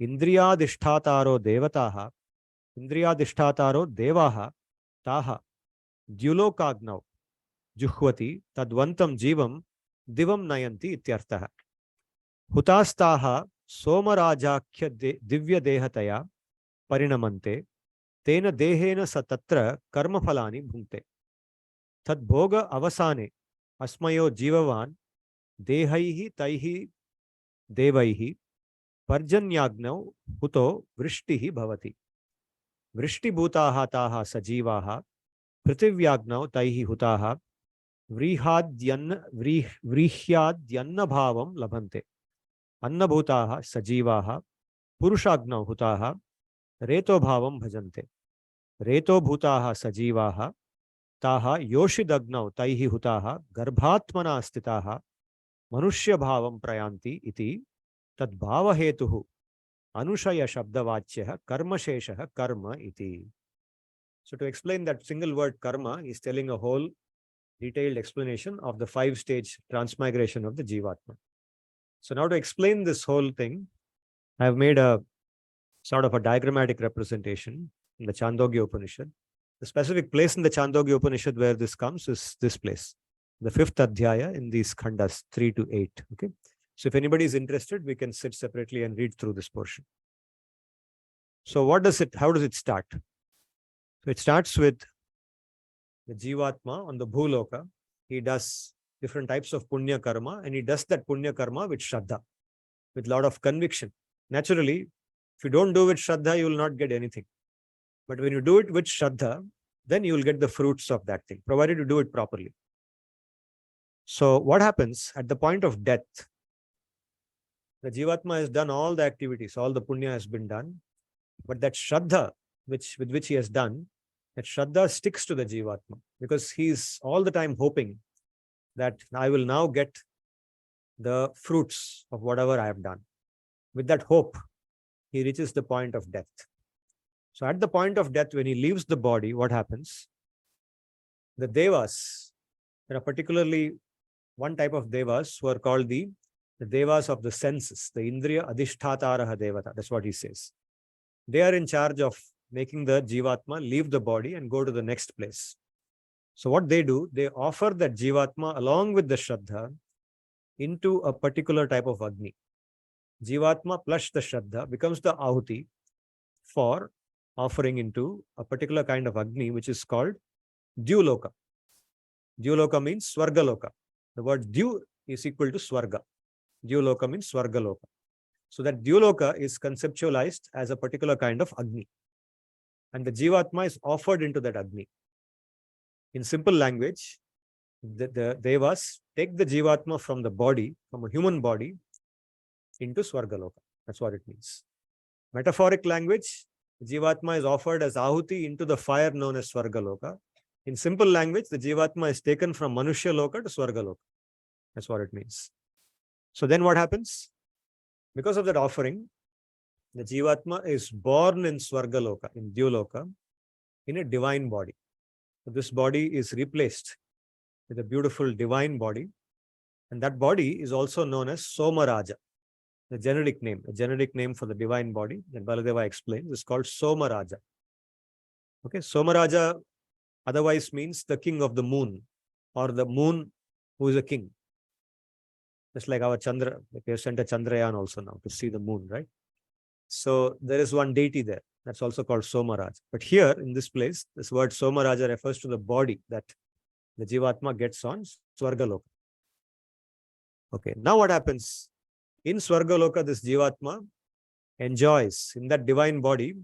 indriyadishtataro devaha taha dyulokagnav juhvati tadvantam jivam divam nayanti ityartah. Hutastaha somarajakhya divya dehataya parinamante tena dehena satatra karma phalani bhunte. Tad bhoga avasane asmayo jivavan dehaihi taihi devaihi parjanyagnau huto vrishtihi bhavati. Vrishti-bhutaha taha sajivaha prithivyagnau taihi hutaha व्रीह्याद्यन्न bhavam labhante. Annabhutaha sajivaha purushagnau hutaha reto bhavam bhajante. Reto bhutaha sajivaha taha yoshidagnau taihi hutaha garbhatmana stitaha manushya bhavam prayanti iti tad bhava hetuhu anushaya shabdavachyah karma sheshah karma iti. So to explain that single word karma, is telling a whole detailed explanation of the 5-stage transmigration of the Jivatma. So now to explain this whole thing, I have made a sort of a diagrammatic representation in the Chandogya Upanishad. The specific place in the Chandogya Upanishad where this comes is this place, the 5th adhyaya in these khandas 3 to 8. Okay. So if anybody is interested, we can sit separately and read through this portion. So how does it start? So it starts with the Jivatma on the Bhuloka. He does different types of punya karma, and he does that punya karma with shraddha, with a lot of conviction. Naturally, if you don't do with shraddha, you will not get anything. But when you do it with shraddha, then you will get the fruits of that thing, provided you do it properly. So what happens at the point of death? The Jivatma has done all the activities, all the punya has been done, but that shraddha with which he has done, that shraddha sticks to the Jivatma, because he is all the time hoping that I will now get the fruits of whatever I have done. With that hope, he reaches the point of death. So at the point of death, when he leaves the body, what happens? The devas, there are particularly one type of devas who are called the devas of the senses, the indriya adhishtataraha devata. That's what he says. They are in charge of making the Jivatma leave the body and go to the next place. So what they do, they offer that Jivatma along with the Shraddha into a particular type of Agni. Jivatma plus the Shraddha becomes the Ahuti for offering into a particular kind of Agni, which is called Dyuloka. Dyuloka means Swargaloka. The word Dyu is equal to Swarga. Dyuloka means Swargaloka. So that Dyuloka is conceptualized as a particular kind of Agni. And the Jivatma is offered into that Agni. In simple language, the Devas take the Jivatma from the body, from a human body, into Swargaloka. That's what it means. Metaphoric language, Jivatma is offered as Ahuti into the fire known as Swargaloka. In simple language, the Jivatma is taken from Manushya Loka to Swargaloka. That's what it means. So then what happens? Because of that offering, the Jivatma is born in Swargaloka, in Dyuloka, in a divine body. So this body is replaced with a beautiful divine body. And that body is also known as Somaraja, the generic name. A generic name for the divine body that Baladeva explains is called Somaraja. Okay, Somaraja otherwise means the king of the moon, or the moon who is a king. Just like our Chandra, we have sent a Chandrayaan also now to see the moon, right? So there is one deity there. That's also called Somaraj. But here in this place, this word Somaraja refers to the body that the Jivatma gets on Swargaloka. Okay, now what happens? In Swargaloka, this Jivatma enjoys in that divine body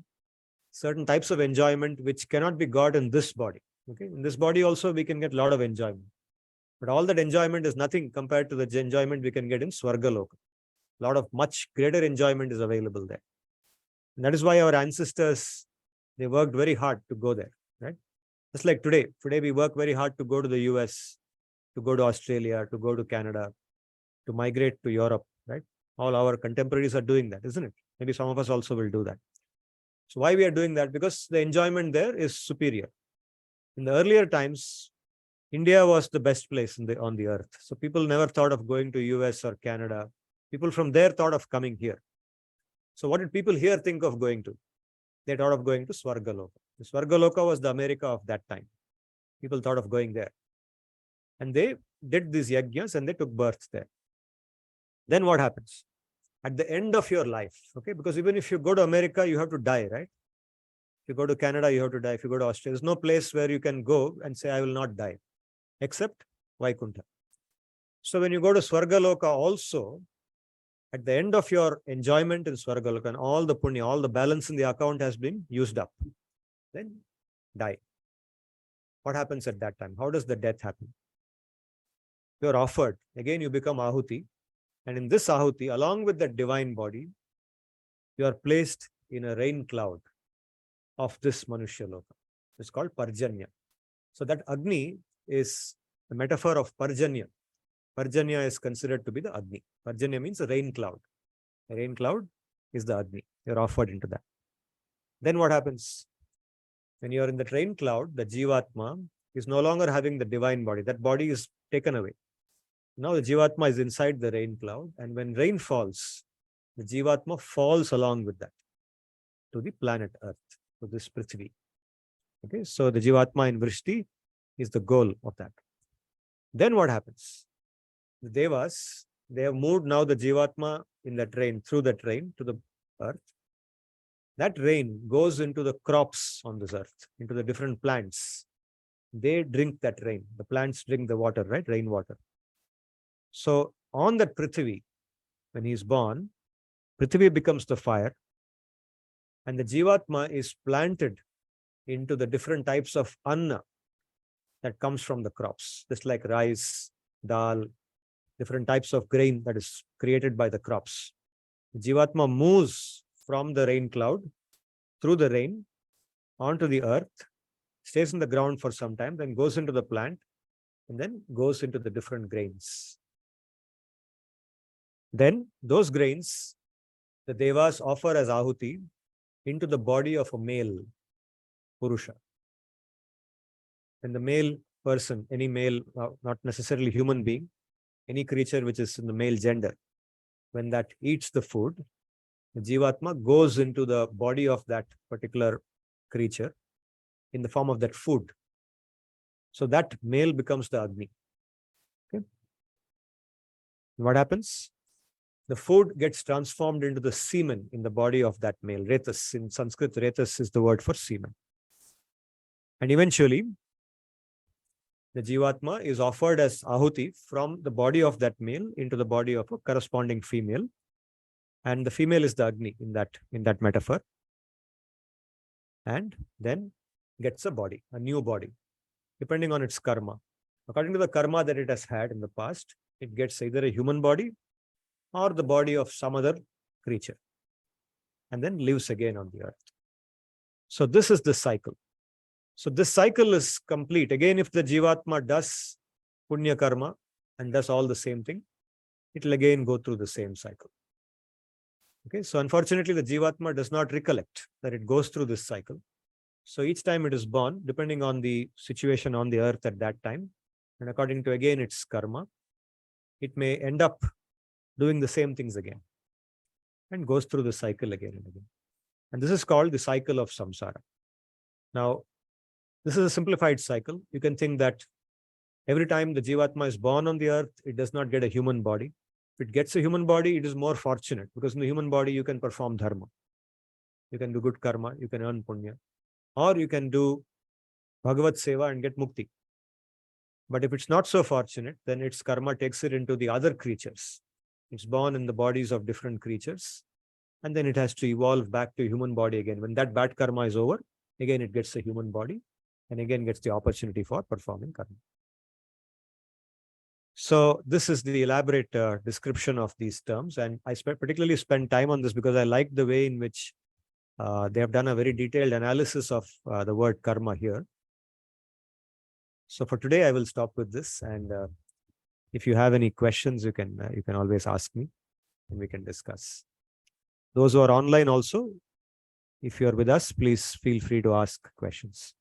certain types of enjoyment which cannot be got in this body. Okay, in this body also we can get a lot of enjoyment. But all that enjoyment is nothing compared to the enjoyment we can get in Swargaloka. A lot of much greater enjoyment is available there. And that is why our ancestors, they worked very hard to go there, right? Just like today. Today we work very hard to go to the US, to go to Australia, to go to Canada, to migrate to Europe, right? All our contemporaries are doing that, isn't it? Maybe some of us also will do that. So why we are doing that? Because the enjoyment there is superior. In the earlier times, India was the best place on the earth. So people never thought of going to US or Canada. People from there thought of coming here. So what did people here think of going to? They thought of going to Swargaloka. The Swargaloka was the America of that time. People thought of going there. And they did these yajnas and they took birth there. Then what happens? At the end of your life, okay, because even if you go to America, you have to die, right? If you go to Canada, you have to die. If you go to Australia, there's no place where you can go and say, I will not die, except Vaikuntha. So when you go to Swargaloka also, at the end of your enjoyment in Swargaloka, and all the punya, all the balance in the account has been used up, then die. What happens at that time? How does the death happen? You are offered. Again, you become ahuti. And in this ahuti, along with the divine body, you are placed in a rain cloud of this Manushya Loka. It's called Parjanya. So that Agni is the metaphor of Parjanya. Parjanya is considered to be the Agni. Parjanya means a rain cloud. A rain cloud is the Agni. You're offered into that. Then what happens? When you're in the rain cloud, the Jivatma is no longer having the divine body. That body is taken away. Now the Jivatma is inside the rain cloud, and when rain falls, the Jivatma falls along with that to the planet Earth, to this Prithvi. Okay, so the Jivatma in Vrishti is the goal of that. Then what happens? The Devas, they have moved now the Jivatma in that rain, through that rain to the earth. That rain goes into the crops on this earth, into the different plants. They drink that rain. The plants drink the water, right? Rainwater. So on that Prithvi, when he is born, Prithvi becomes the fire, and the Jivatma is planted into the different types of anna that comes from the crops, just like rice, dal, different types of grain that is created by the crops. The Jivatma moves from the rain cloud, through the rain, onto the earth, stays in the ground for some time, then goes into the plant, and then goes into the different grains. Then those grains, the Devas offer as ahuti into the body of a male Purusha. And the male person, any male, not necessarily human being, any creature which is in the male gender, when that eats the food, the Jivatma goes into the body of that particular creature in the form of that food. So that male becomes the Agni. Okay. What happens? The food gets transformed into the semen in the body of that male. Retas. In Sanskrit, retas is the word for semen. And eventually, the Jivatma is offered as ahuti from the body of that male into the body of a corresponding female. And the female is the Agni in that metaphor. And then gets a body, a new body, depending on its karma. According to the karma that it has had in the past, it gets either a human body or the body of some other creature, and then lives again on the earth. So this is the cycle. So this cycle is complete. Again, if the Jivatma does punya karma and does all the same thing, it will again go through the same cycle. Okay, so unfortunately, the Jivatma does not recollect that it goes through this cycle. So each time it is born, depending on the situation on the earth at that time, and according to again its karma, it may end up doing the same things again and goes through the cycle again and again. And this is called the cycle of samsara. Now, this is a simplified cycle. You can think that every time the Jivatma is born on the earth, it does not get a human body. If it gets a human body, it is more fortunate, because in the human body, you can perform dharma. You can do good karma, you can earn punya, or you can do Bhagavad seva and get mukti. But if it's not so fortunate, then its karma takes it into the other creatures. It's born in the bodies of different creatures, and then it has to evolve back to a human body again. When that bad karma is over, again it gets a human body, and again gets the opportunity for performing karma. So this is the elaborate description of these terms, and I particularly spend time on this because I like the way in which they have done a very detailed analysis of the word karma here. So for today, I will stop with this, and if you have any questions, you can always ask me, and we can discuss. Those who are online also, if you are with us, please feel free to ask questions.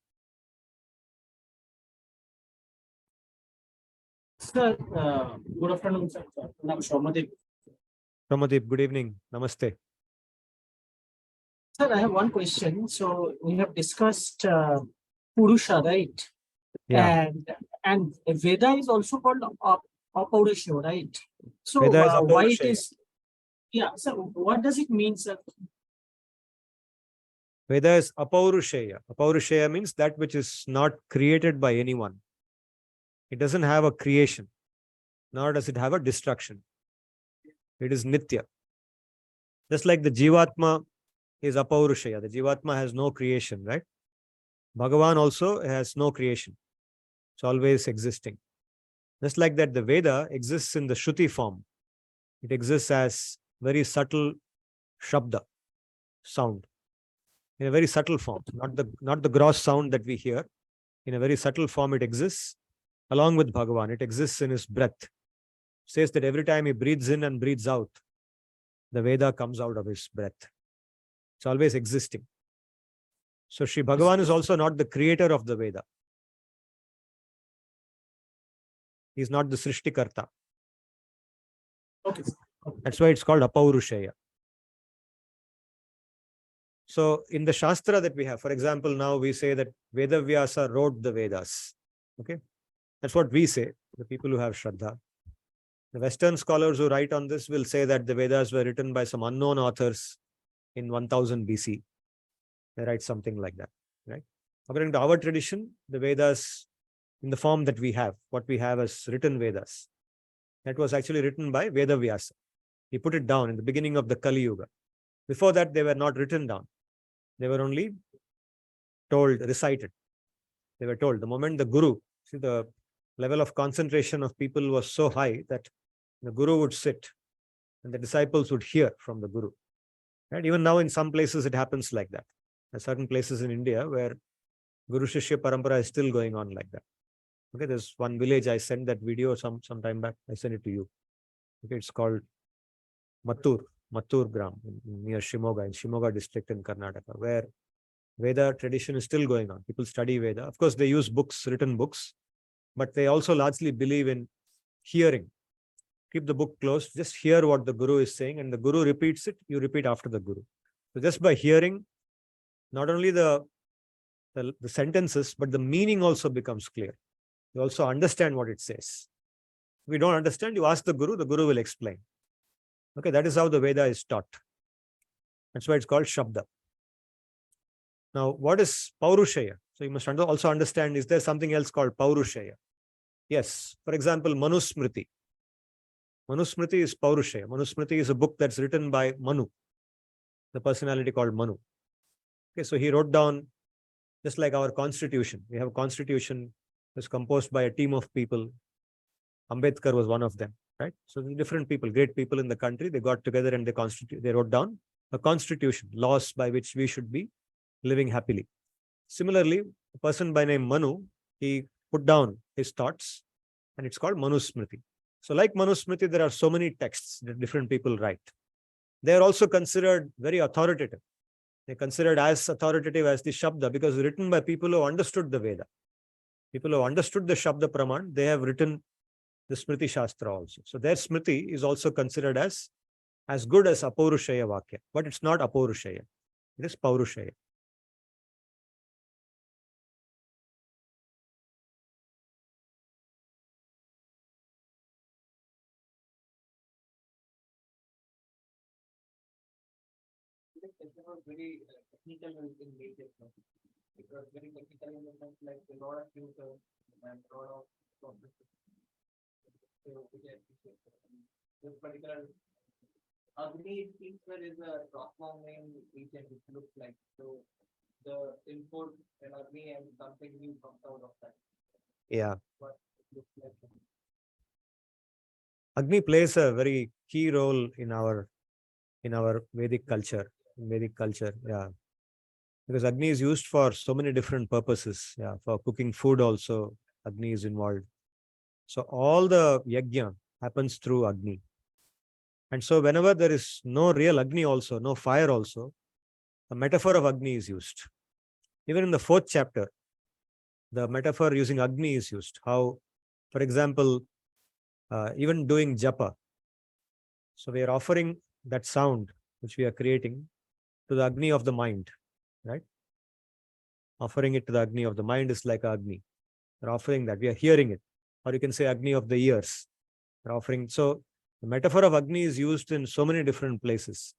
Sir, good afternoon, sir. I'm Shomadip. Ramadip, good evening. Namaste. Sir, I have one question. So we have discussed Purusha, right? Yeah. And Veda is also called Apaurusha, right? So Veda is why it Apaurushaya. is? Yeah. So what does it mean, sir? Veda is Apaurushaya. Apaurushaya means that which is not created by anyone. It doesn't have a creation, nor does it have a destruction. It is Nitya. Just like the Jivatma is Apaurushaya. The Jivatma has no creation, right? Bhagavan also has no creation. It's always existing. Just like that, the Veda exists in the Shruti form. It exists as very subtle Shabda, sound, in a very subtle form, not the gross sound that we hear. In a very subtle form, it exists along with Bhagavan. It exists in his breath. It says that every time he breathes in and breathes out, the Veda comes out of his breath. It's always existing. So Sri Bhagavan is also not the creator of the Veda. He's not the Srishtikarta. Okay. That's why it's called Apaurushaya. So in the Shastra that we have, for example, now we say that Veda Vyasa wrote the Vedas. Okay. That's what we say, the people who have Shraddha. The Western scholars who write on this will say that the Vedas were written by some unknown authors in 1000 BC. They write something like that, right? According to our tradition, the Vedas, in the form that we have, what we have as written Vedas, that was actually written by Veda Vyasa. He put it down in the beginning of the Kali Yuga. Before that, they were not written down. They were only told, recited. They were told. The moment the Guru, see, the level of concentration of people was so high that the Guru would sit and the disciples would hear from the Guru. Right? Even now, in some places, it happens like that. There are certain places in India where Guru Shishya Parampara is still going on like that. Okay, there's one village, I sent that video some time back. I sent it to you. Okay, it's called Mattur Gram, near Shimoga, in Shimoga district in Karnataka, where Veda tradition is still going on. People study Veda. Of course, they use books, written books, but they also largely believe in hearing. Keep the book closed, just hear what the Guru is saying, and the Guru repeats it, you repeat after the Guru. So just by hearing, not only the sentences, but the meaning also becomes clear. You also understand what it says. If you don't understand, you ask the Guru will explain. Okay, that is how the Veda is taught. That's why it's called Shabda. Now, what is Paurushaya? So you must also understand, is there something else called Paurushaya? Yes. For example, Manusmriti. Manusmriti is Paurushaya. Manusmriti is a book that's written by Manu, the personality called Manu. Okay, so he wrote down, just like our constitution. We have a constitution that's composed by a team of people. Ambedkar was one of them, right? So different people, great people in the country, they got together and they wrote down a constitution, laws by which we should be living happily. Similarly, a person by name Manu, he put down his thoughts and it's called Manusmriti. So like Manusmriti, there are so many texts that different people write. They are also considered very authoritative. They're considered as authoritative as the Shabda because written by people who understood the Veda. People who understood the Shabda Praman, they have written the Smriti Shastra also. So their Smriti is also considered as good as Apaurushaya Vakya. But it's not Apaurushaya. It is Paurushaya. Very technical in nature. It was very technical in the sense like a lot of users and a lot of this particular Agni things where is a transforming region which looks like so the input and Agni and something new comes out of that. Yeah. What it looks like. Agni plays a very key role in our Vedic culture. Yeah. Because Agni is used for so many different purposes. Yeah, for cooking food also, Agni is involved. So all the yajna happens through Agni. And so whenever there is no real Agni also, no fire also, a metaphor of Agni is used. Even in the 4th chapter, the metaphor using Agni is used. How, for example, even doing japa. So we are offering that sound which we are creating to the Agni of the mind, right? Offering it to the Agni of the mind is like Agni. They're offering that. We are hearing it. Or you can say Agni of the ears. They're offering. So the metaphor of Agni is used in so many different places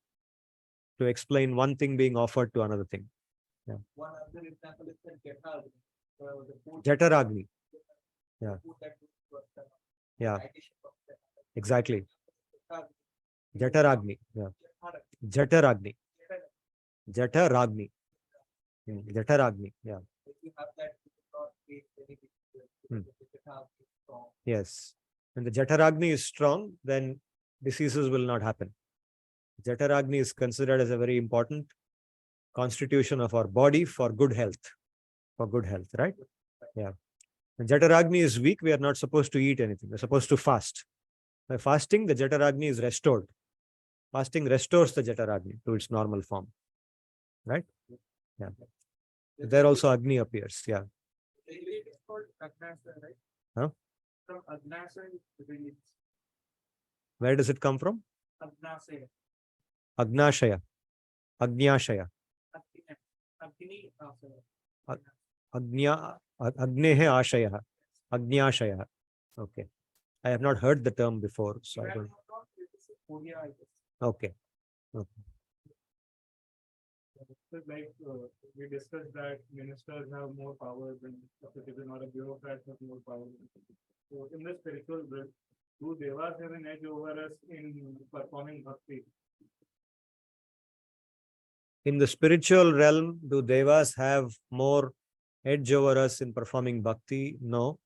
to explain one thing being offered to another thing. One other example is the Jeta, the food. Jataragni. Yeah. Food that was the Yeah, digestion of the exactly. Jeta- Jataragni. Yeah. Jataragni. Jataragni. Jataragni. Yeah. If you have that, you will not taste anything. Hmm. The Jeta is strong. Yes. When the Jataragni is strong, then diseases will not happen. Jataragni is considered as a very important constitution of our body for good health. For good health, right? Yeah. When Jataragni is weak, we are not supposed to eat anything. We're supposed to fast. By fasting, the Jataragni is restored. Fasting restores the Jataragni to its normal form. Right? Yeah. There also Agni appears. Yeah. It is called Agnasa, right? Huh? From Agnasa, it releases. Where does it come from? Agnasa. Agnashaya. Agnyashaya. Agni, Agnya. Agnehe ashaya. Agnyashaya. Okay. I have not heard the term before, so I don't. Okay. Okay. Like we discussed that ministers have more power than a citizen or a bureaucrat has more power. So in the spiritual realm, do devas have an edge over us in performing bhakti? In the spiritual realm, do devas have more edge over us in performing bhakti? No.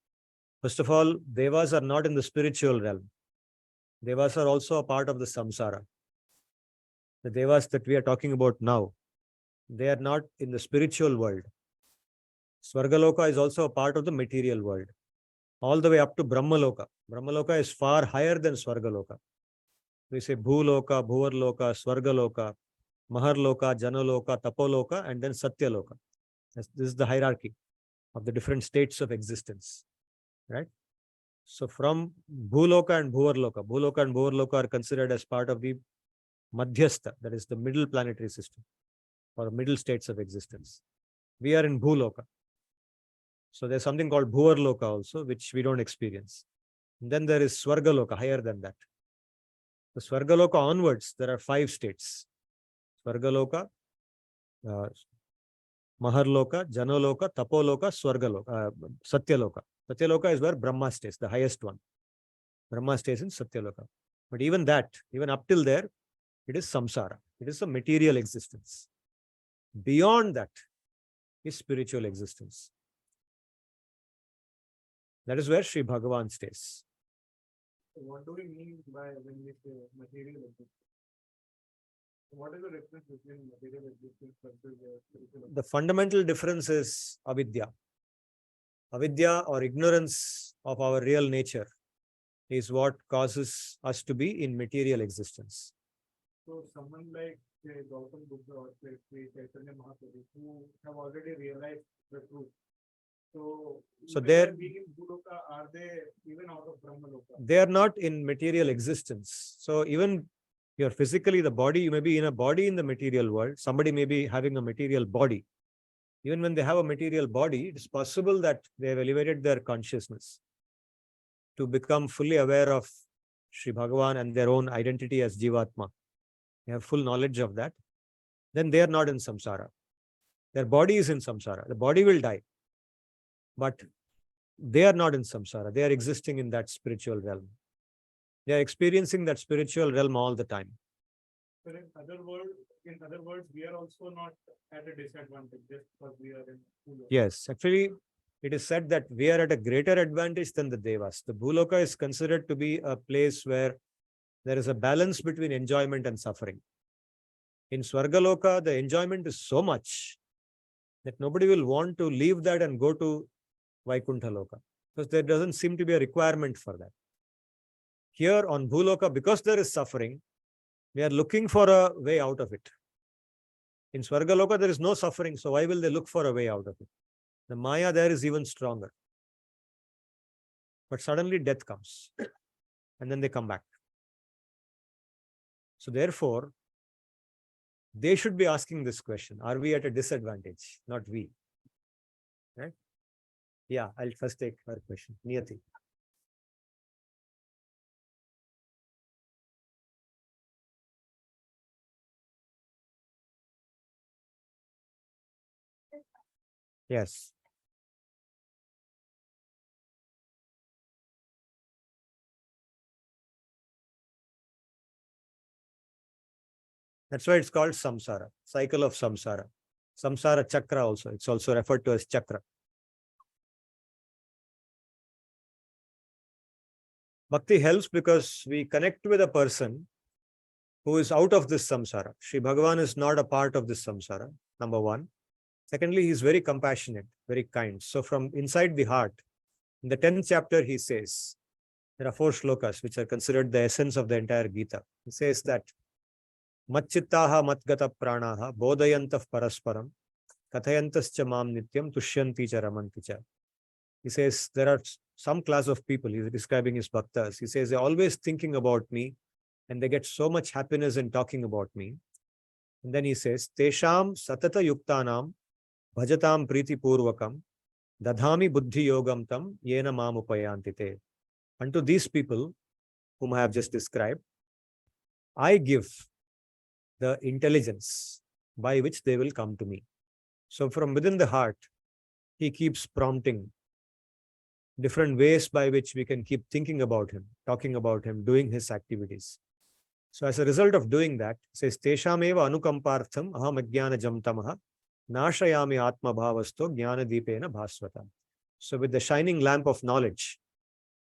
First of all, devas are not in the spiritual realm. Devas are also a part of the samsara. The devas that we are talking about now, they are not in the spiritual world. Svargaloka is also a part of the material world, all the way up to Brahmaloka. Brahmaloka is far higher than Svargaloka. We say Bhuloka, Bhuvarloka, Svargaloka, Maharloka, Janaloka, Tapoloka, and then Satyaloka. This is the hierarchy of the different states of existence, right? So from Bhuloka and Bhuvarloka are considered as part of the Madhyastha, that is the middle planetary system, or middle states of existence. We are in Bhuloka. So there's something called Bhuvarloka also, which we don't experience. And then there is Svargaloka, higher than that. The Svargaloka onwards, there are 5 states. Svargaloka, Maharloka, Janaloka, Tapoloka, Svargaloka, Satyaloka. Satyaloka is where Brahma stays, the highest one. Brahma stays in Satyaloka. But even that, even up till there, it is samsara. It is a material existence. Beyond that is spiritual existence. That is where Sri Bhagavan stays. What do we mean by when we say material existence? What is the difference between material existence versus spiritual? The fundamental difference is avidya. Avidya, or ignorance of our real nature, is what causes us to be in material existence. So someone like Gautam Buddha or Sri Chaitanya Mahaprabhu who have already realized the truth. So they're being in Bhuloka, are they even out of Brahmaloka? They are not in material existence. So even you're physically the body, you may be in a body in the material world. Somebody may be having a material body. Even when they have a material body, it is possible that they have elevated their consciousness to become fully aware of Sri Bhagavan and their own identity as Jivatma. They have full knowledge of that. Then they are not in samsara. Their body is in samsara. The body will die. But they are not in samsara. They are existing in that spiritual realm. They are experiencing that spiritual realm all the time. But in other words, we are also not at a disadvantage just because we are in Bhuloka. Yes, actually, it is said that we are at a greater advantage than the devas. The Bhuloka is considered to be a place where there is a balance between enjoyment and suffering. In Swargaloka, the enjoyment is so much that nobody will want to leave that and go to Vaikuntha Loka, because there doesn't seem to be a requirement for that. Here on Bhuloka, because there is suffering, we are looking for a way out of it. In Swargaloka, there is no suffering, so why will they look for a way out of it? The Maya there is even stronger. But suddenly death comes, and then they come back. So therefore, they should be asking this question: are we at a disadvantage? Not we. Right? Yeah, I'll first take her question. Niyati. Yes. That's why it's called samsara, cycle of samsara. Samsara chakra also. It's also referred to as chakra. Bhakti helps because we connect with a person who is out of this samsara. Sri Bhagavan is not a part of this samsara, number one. Secondly, he is very compassionate, very kind. So from inside the heart, in the 10th chapter, he says, there are 4 shlokas which are considered the essence of the entire Gita. He says that Matchittaha matgata pranaha bodhayantah parasparam kathayantascha mam nityam tushyanti cha ramanti cha. He says there are some class of people, he's describing his bhaktas. He says they're always thinking about me and they get so much happiness in talking about me. And then he says, Tesham satata yuktanam bhajatam priti purvakam dadhami buddhi yogam tam yena mam upayantite. Unto these people whom I have just described, I give the intelligence by which they will come to me. So from within the heart, he keeps prompting different ways by which we can keep thinking about him, talking about him, doing his activities. So as a result of doing that, it says, Teshameva anukampartham aham ajnana jamtamaha nashayami atma bhavasto jnana deepena bhasvata. So with the shining lamp of knowledge,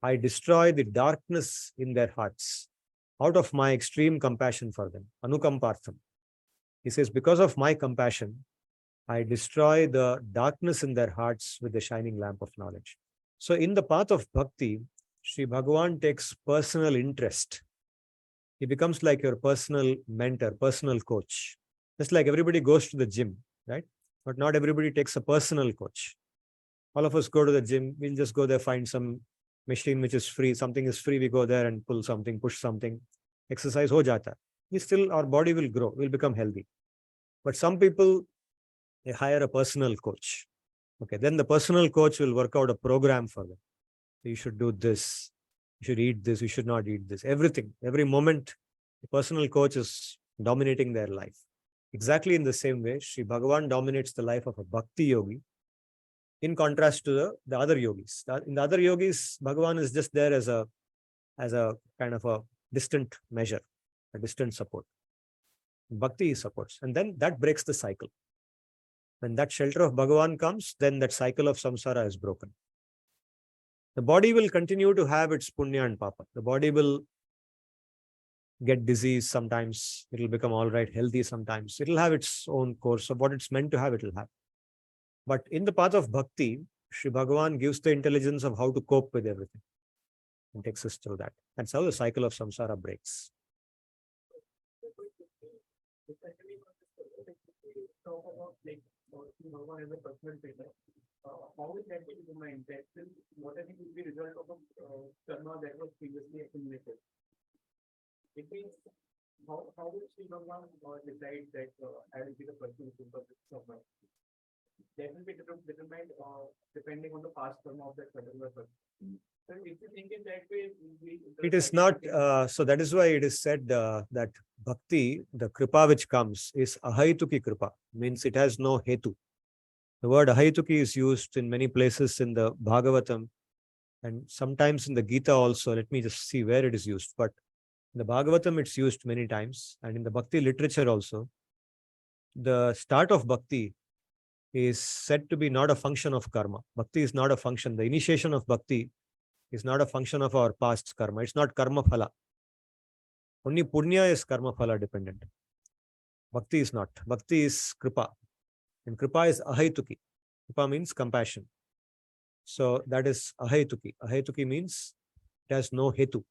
I destroy the darkness in their hearts out of my extreme compassion for them. Anukampartham. He says, because of my compassion, I destroy the darkness in their hearts with the shining lamp of knowledge. So in the path of bhakti, Sri Bhagavan takes personal interest. He becomes like your personal mentor, personal coach. Just like everybody goes to the gym, right? But not everybody takes a personal coach. All of us go to the gym, we'll just go there, find some machine which is free, something is free, we go there and pull something, push something, exercise ho jata. We still, our body will grow, will become healthy. But some people, they hire a personal coach. Okay, then the personal coach will work out a program for them. You should do this, you should eat this, you should not eat this. Everything, every moment, the personal coach is dominating their life. Exactly in the same way, Sri Bhagavan dominates the life of a bhakti yogi, in contrast to the other yogis. In the other yogis, Bhagavan is just there as a kind of a distant measure, a distant support. Bhakti supports, and then that breaks the cycle. When that shelter of Bhagavan comes, then that cycle of samsara is broken. The body will continue to have its punya and papa. The body will get disease sometimes. It will become all right, healthy sometimes. It will have its own course of what it's meant to have, it will have. But in the path of bhakti, Sri Bhagavan gives the intelligence of how to cope with everything and takes us through that. That's how the cycle of samsara breaks. How will that be determined? That will, what I think will be result of a karma that was previously accumulated. It means how will Sri Bhagavan decide that I will be the person who will this karma? That will be determined depending on the past karma of that particular person. So if you think in that way, it is not, so that is why it is said that bhakti, the kripa which comes, is ahaituki kripa, means it has no hetu. The word ahaituki is used in many places in the Bhagavatam and sometimes in the Gita also. Let me just see where it is used. But in the Bhagavatam, it's used many times. And in the Bhakti literature also, the start of Bhakti is said to be not a function of karma. Bhakti is not a function. The initiation of Bhakti is not a function of our past karma. It's not karma phala. Only punya is karma phala dependent. Bhakti is not. Bhakti is kripa. And kripa is ahaituki. Kripa means compassion. So that is ahaituki. Ahaituki means it has no hetu.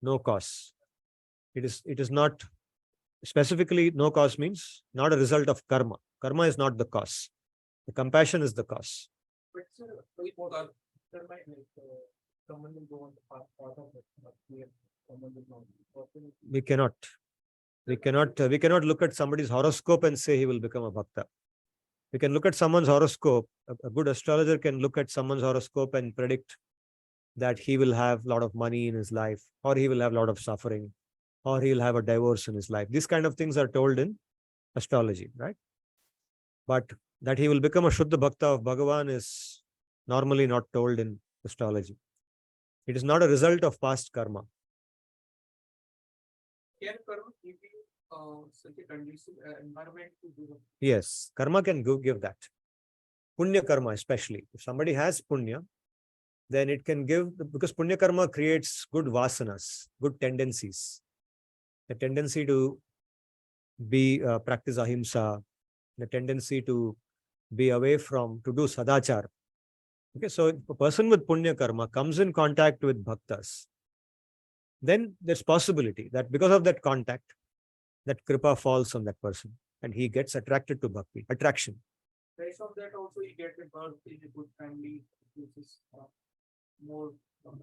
No cause. It is not, specifically no cause means not a result of karma. Karma is not the cause. The compassion is the cause. We cannot. We cannot look at somebody's horoscope and say he will become a bhakta. We can look at someone's horoscope. A good astrologer can look at someone's horoscope and predict that he will have a lot of money in his life, or he will have a lot of suffering, or he'll have a divorce in his life. These kind of things are told in astrology, right? But that he will become a Shuddha Bhakta of Bhagavan is normally not told in astrology. It is not a result of past karma. Can karma give you such a condition environment to do that? Yes, karma can give that. Punya karma especially. If somebody has punya, then it can give, because punya karma creates good vasanas, good tendencies. The tendency to be practice ahimsa, the tendency to be away from, to do sadachar. Okay, so if a person with punya karma comes in contact with bhaktas, then there's possibility that because of that contact, that kripa falls on that person and he gets attracted to bhakti, attraction. Based on that also you get a birth in a good family, which is more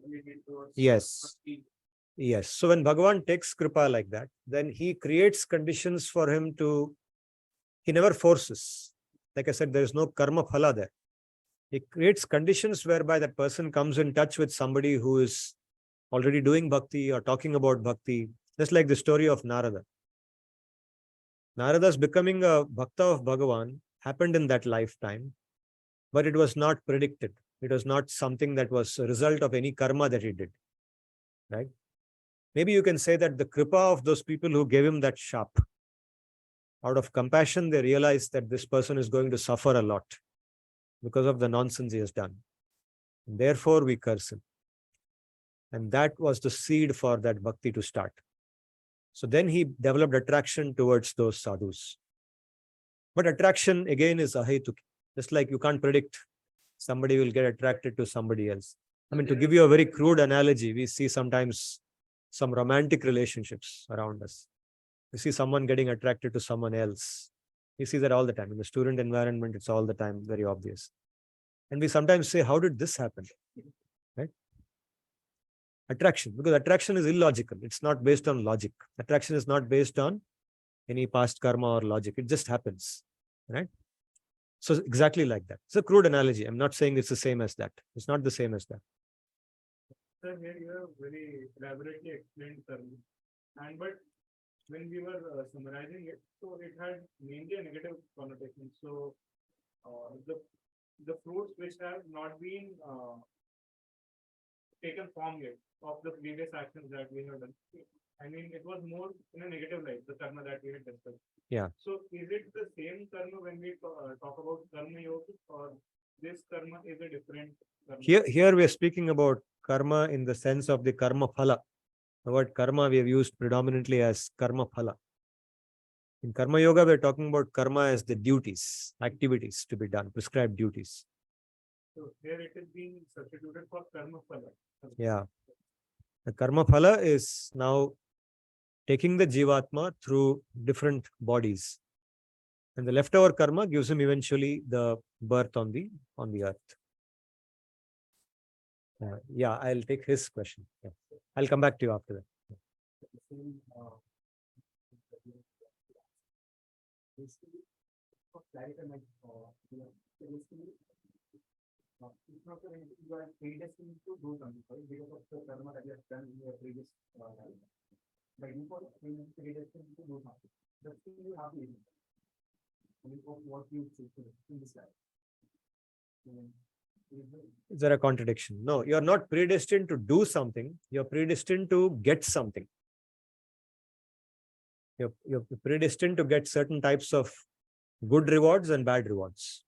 related towards Yes. bhakti. Yes. So when Bhagavan takes kripa like that, then he creates conditions for him to, he never forces. Like I said, there is no karma phala there. He creates conditions whereby that person comes in touch with somebody who is already doing bhakti or talking about bhakti. Just like the story of Narada. Narada's becoming a bhakta of Bhagavan happened in that lifetime, but it was not predicted. It was not something that was a result of any karma that he did. Right? Maybe you can say that the kripa of those people who gave him that shap, out of compassion, they realized that this person is going to suffer a lot because of the nonsense he has done. And therefore, we curse him. And that was the seed for that bhakti to start. So then he developed attraction towards those sadhus. But attraction, again, is ahetuki. Just like you can't predict somebody will get attracted to somebody else. I mean, to give you a very crude analogy, we see sometimes some romantic relationships around us. You see someone getting attracted to someone else. You see that all the time. In the student environment, it's all the time very obvious. And we sometimes say, how did this happen? Right? Attraction, because attraction is illogical. It's not based on logic. Attraction is not based on any past karma or logic. It just happens. Right? So exactly like that. It's a crude analogy. I'm not saying it's the same as that. It's not the same as that. Sir, here you have very elaborately explained karma. And but when we were summarizing it, so it had mainly a negative connotation. So the fruits which have not been taken form yet of the previous actions that we have done. I mean, it was more in a negative light, the karma that we had discussed. Yeah. So is it the same karma when we talk about karma yoga, or this karma is a different karma? Here we are speaking about karma in the sense of the karma phala. The word karma we have used predominantly as karma phala. In karma yoga, we are talking about karma as the duties, activities to be done, prescribed duties. So here it is being substituted for karma phala. Yeah. The karma phala is now taking the jivatma through different bodies. And the leftover karma gives him eventually the birth on the earth. Yeah, I'll take his question. Yeah. I'll come back to you after that. It's not that you are predestined to do something, right? Because of the karma that you have done in your previous life. By default, you are predestined to do something. That's still you have to of what you choose in this life. Is there a contradiction? No, you're not predestined to do something. You're predestined to get something. You're predestined to get certain types of good rewards and bad rewards.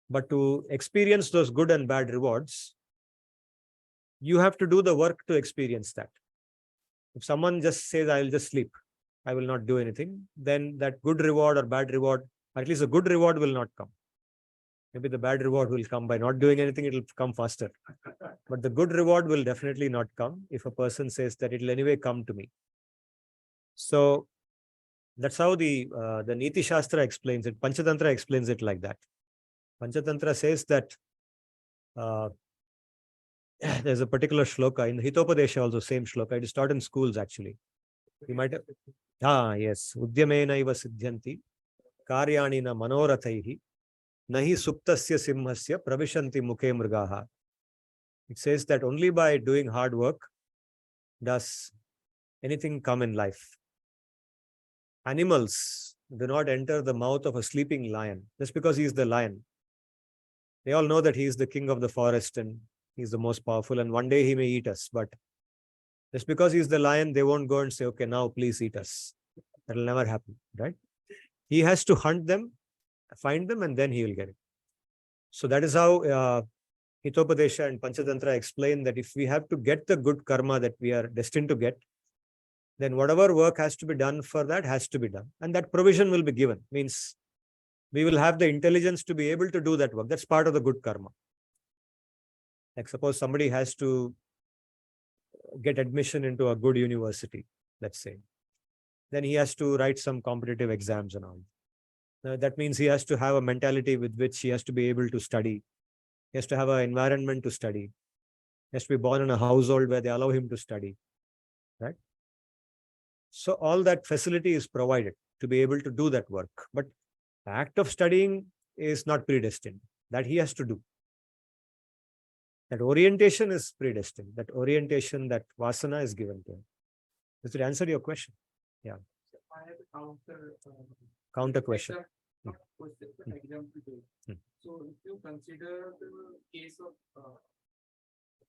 But to experience those good and bad rewards, you have to do the work to experience that. If someone just says, I'll just sleep, I will not do anything, then that good reward or bad reward, or at least a good reward will not come. Maybe the bad reward will come by not doing anything, it will come faster. But the good reward will definitely not come if a person says that it will anyway come to me. So that's how the Niti Shastra explains it. Panchatantra explains it like that. Panchatantra says that there's a particular shloka in the Hitopadesha also, same shloka. It is taught in schools actually. You might have, yes. Udyamena iva siddhyanti karyani na manorathaihi nahi suptasya simhasya pravishanti mukhe mrigaha. It says that only by doing hard work does anything come in life. Animals do not enter the mouth of a sleeping lion just because he is the lion. They all know that he is the king of the forest and he's the most powerful, and one day he may eat us. But just because he's the lion, they won't go and say, okay, now please eat us. That will never happen, right? He has to hunt them, find them, and then he will get it. So that is how Hitopadesha and Panchatantra explain that if we have to get the good karma that we are destined to get, then whatever work has to be done for that has to be done. And that provision will be given. Means we will have the intelligence to be able to do that work. That's part of the good karma. Like suppose somebody has to get admission into a good university, let's say. Then he has to write some competitive exams and all. That means he has to have a mentality with which he has to be able to study. He has to have an environment to study. He has to be born in a household where they allow him to study, right? So all that facility is provided to be able to do that work. But the act of studying is not predestined. That he has to do. That orientation is predestined. That orientation, that vasana is given to him. Does it answer your question? Yeah. I have a Counter question. example to it. So if you consider the case of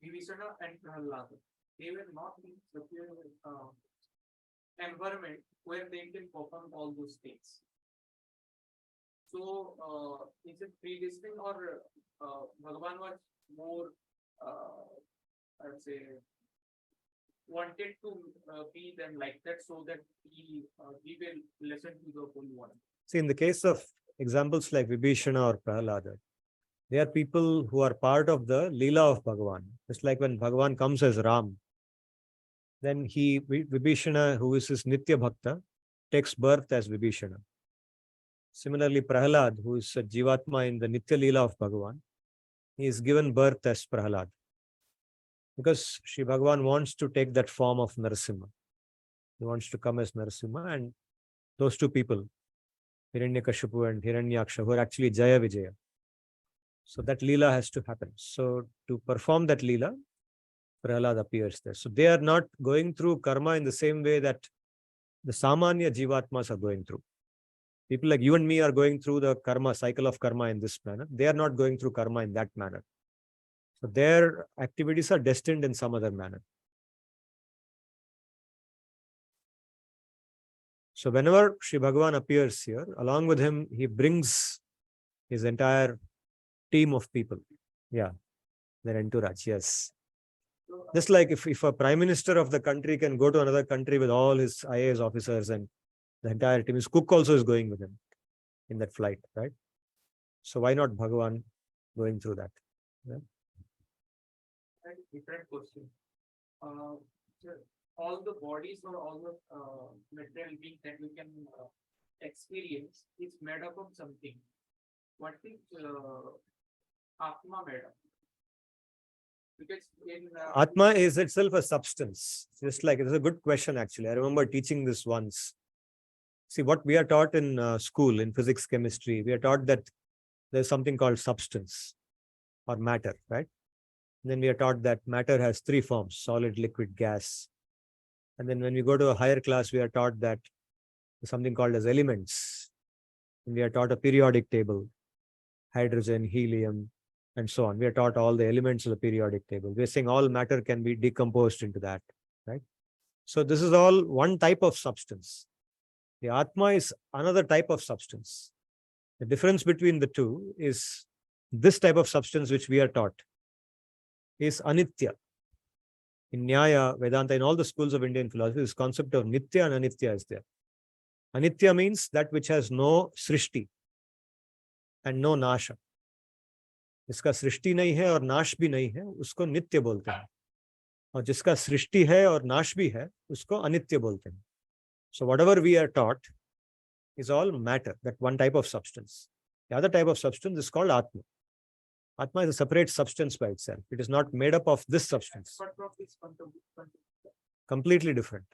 Vibhishana and Prahlad, they were not in such an environment where they can perform all those things. So is it predestined, or Bhagavan was more, I would say, wanted to be them like that so that he give a lesson to the whole one? See, in the case of examples like Vibhishana or Prahlada, they are people who are part of the Leela of Bhagavan. Just like when Bhagavan comes as Ram, then Vibhishana, who is his Nitya Bhakta, takes birth as Vibhishana. Similarly, Prahlad, who is a Jivatma in the Nitya Leela of Bhagavan, he is given birth as Prahlad. Because Sri Bhagavan wants to take that form of Narasimha. He wants to come as Narasimha, and those two people, Hiranyakashipu and Hiranyaksha, who are actually Jaya Vijaya. So that Leela has to happen. So to perform that Leela, Prahlad appears there. So they are not going through karma in the same way that the Samanya Jivatmas are going through. People like you and me are going through the karma, cycle of karma in this manner. They are not going through karma in that manner. So their activities are destined in some other manner. So whenever Sri Bhagavan appears here, along with him, he brings his entire team of people. Yeah, their entourage, yes. Just like if a prime minister of the country can go to another country with all his IAS officers and the entire team, his cook also is going with him in that flight, right? So why not Bhagavan going through that? Yeah. Different question. All the bodies or all the material beings that we can experience is made up of something. What is Atma made up? Because in Atma is itself a substance. Just like it's a good question, actually. I remember teaching this once. See, what we are taught in school, in physics, chemistry, we are taught that there's something called substance or matter, right? And then we are taught that matter has three forms: solid, liquid, gas. And then when we go to a higher class, we are taught that there's something called as elements. And we are taught a periodic table: hydrogen, helium, and so on. We are taught all the elements of the periodic table. We're saying all matter can be decomposed into that, right? So this is all one type of substance. The Atma is another type of substance. The difference between the two is this type of substance which we are taught is anitya. In Nyaya, Vedanta, in all the schools of Indian philosophy, this concept of nitya and anitya is there. Anitya means that which has no srishti and no nasha. जिसका सृष्टि नहीं है और नाश भी नहीं है, उसको नित्य बोलते हैं. और जिसका सृष्टि है और नाश भी है, उसको अनित्य बोलते हैं. So whatever we are taught is all matter, that one type of substance. The other type of substance is called Atma. Atma is a separate substance by itself. It is not made up of this substance. Completely different.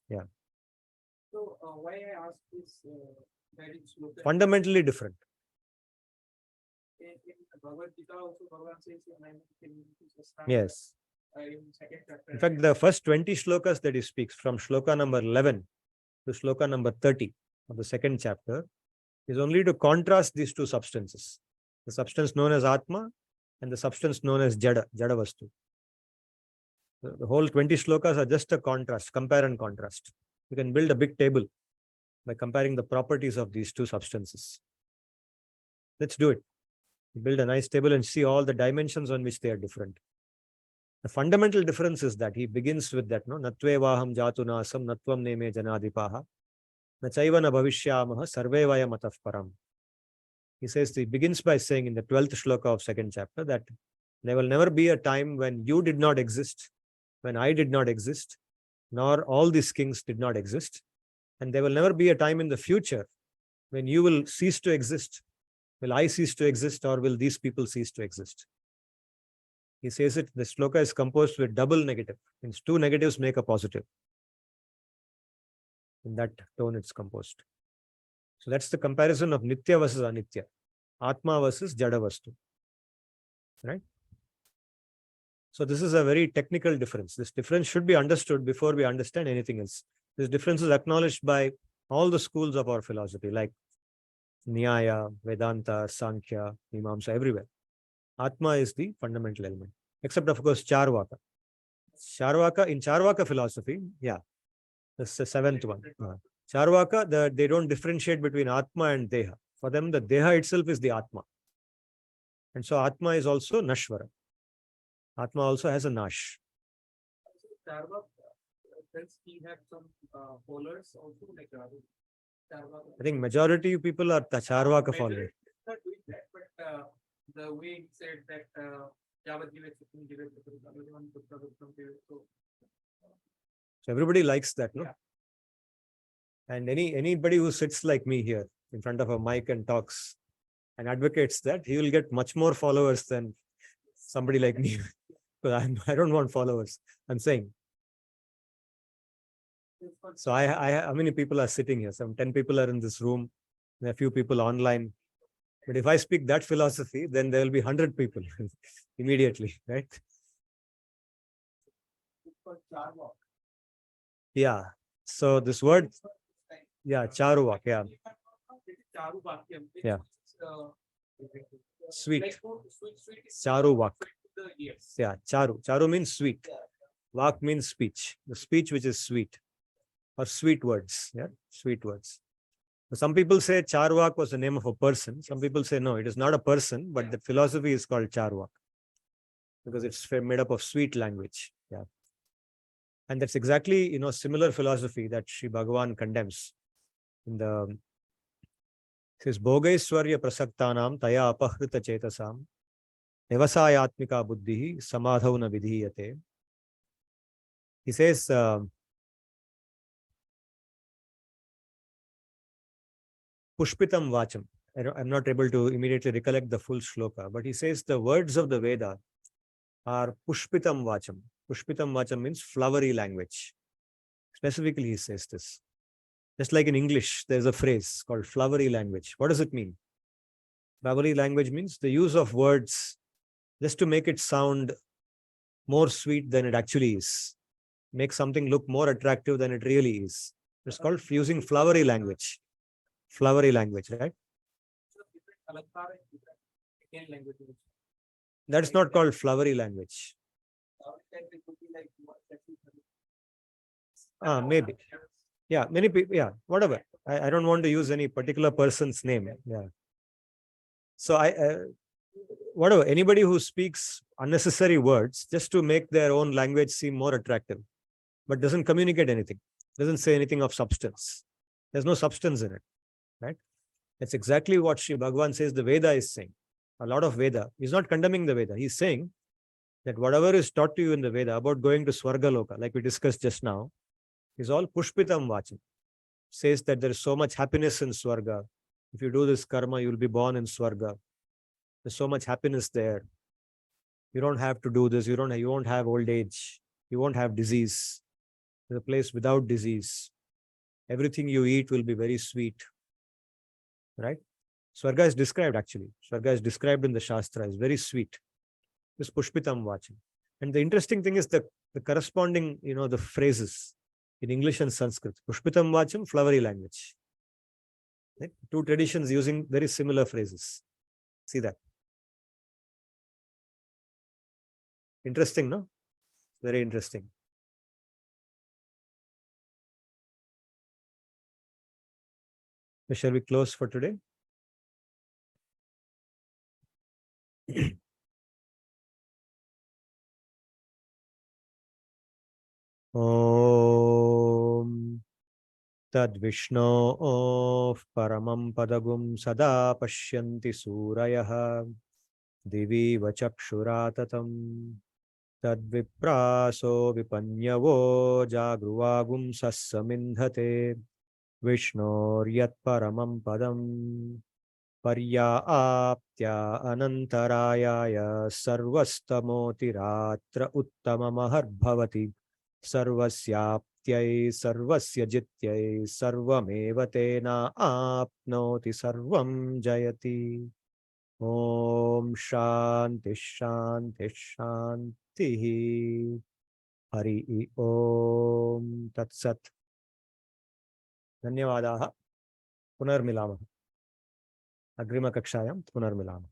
Yeah. So why I ask this very slow. Fundamentally different. in Bhagavad-gita also Bhagavan says Yes. In second chapter. In fact, the first 20 shlokas that he speaks from shloka number 11 to shloka number 30 of the second chapter is only to contrast these two substances. The substance known as Atma and the substance known as Jada Vastu. The whole 20 shlokas are just a contrast, compare and contrast. You can build a big table by comparing the properties of these two substances. Let's do it. Build a nice table and see all the dimensions on which they are different. The fundamental difference is that he begins with that, no? Natvevaham jatunasam natvam neme janadipaha nachaiva na bhavishyamaha sarve vayam ataf param. He says, he begins by saying in the 12th shloka of second chapter that there will never be a time when you did not exist, when I did not exist, nor all these kings did not exist. And there will never be a time in the future when you will cease to exist. Will I cease to exist, or will these people cease to exist? He says it, the shloka is composed with double negative. Means two negatives make a positive. In that tone it's composed. So that's the comparison of Nitya versus Anitya. Atma versus Jada Vastu. Right? So this is a very technical difference. This difference should be understood before we understand anything else. This difference is acknowledged by all the schools of our philosophy, like Nyaya, Vedanta, Sankhya, Mimamsa, everywhere. Atma is the fundamental element, except of course Charvaka. In Charvaka philosophy, that's the seventh one. Charvaka, they don't differentiate between Atma and Deha. For them, the Deha itself is the Atma. And so Atma is also Nashvara. Atma also has a Nash. Charvaka, does he have some followers also, like Charvaka? I think majority of people are Charvaka followers. Not doing that, but the way he said that so everybody likes that, no? Yeah. And anybody who sits like me here in front of a mic and talks and advocates that, he will get much more followers than somebody like me. Because I don't want followers. I'm saying. So how many people are sitting here? Some 10 people are in this room, and a few people online. But if I speak that philosophy, then there will be 100 people immediately, right? Yeah. So this word, Charuvak, Yeah. Sweet. Charuvak. Yeah, Charu. Charu means sweet. Vak means speech. The speech which is sweet. Or sweet words. Yeah, sweet words. Some people say Charvak was the name of a person. Some people say no, it is not a person, but the philosophy is called Charvak because it's made up of sweet language. Yeah, and that's exactly similar philosophy that Sri Bhagavan condemns in the. It says Bhogaiswarya prasaktanam taya apahrita chetasam evasayatmika buddhi samadhavna vidhiyate. He says. Pushpitam Vacham. I'm not able to immediately recollect the full shloka, but he says the words of the Veda are Pushpitam Vacham. Pushpitam Vacham means flowery language. Specifically, he says this. Just like in English, there's a phrase called flowery language. What does it mean? Flowery language means the use of words just to make it sound more sweet than it actually is. Make something look more attractive than it really is. It's called using flowery language. Flowery language, right? That's not called flowery language. Maybe. Yeah, many people, whatever. I don't want to use any particular person's name. Yeah. So whatever, anybody who speaks unnecessary words just to make their own language seem more attractive, but doesn't communicate anything, doesn't say anything of substance. There's no substance in it. Right? That's exactly what Sri Bhagavan says the Veda is saying. A lot of Veda. He's not condemning the Veda. He's saying that whatever is taught to you in the Veda about going to Swarga Loka, like we discussed just now, is all Pushpitam Vacham. Says that there is so much happiness in Swarga. If you do this karma, you will be born in Swarga. There's so much happiness there. You don't have to do this. You won't have old age. You won't have disease. There's a place without disease. Everything you eat will be very sweet. Right? Swarga is described actually. Swarga is described in the Shastra is very sweet. This Pushpitam Vacham. And the interesting thing is the corresponding, the phrases in English and Sanskrit. Pushpitam Vacham, flowery language. Right? Two traditions using very similar phrases. See that. Interesting, no? Very interesting. So shall we close for today? Om Tadvishno Paramam Padagum Sada Pashyanti Surayaha Divi Vachakshuratatam Tadvipraso Vipanyavo Jagruvagum Sassamindhate Vishnoryat Paramam Padam Paryaaptya Anantarayaya Sarvastamotiratra Uttamamaharbhavati Sarvasyaptyai Sarvasya Jityai Sarvameva Tena Apnoti Sarvam Jayati. Om Shanti Shanti Shanti. Hari Om Tat Sat. Dhanyavadaha. Punarmilamaha. Agrima Kakshayam Punarmilamaha.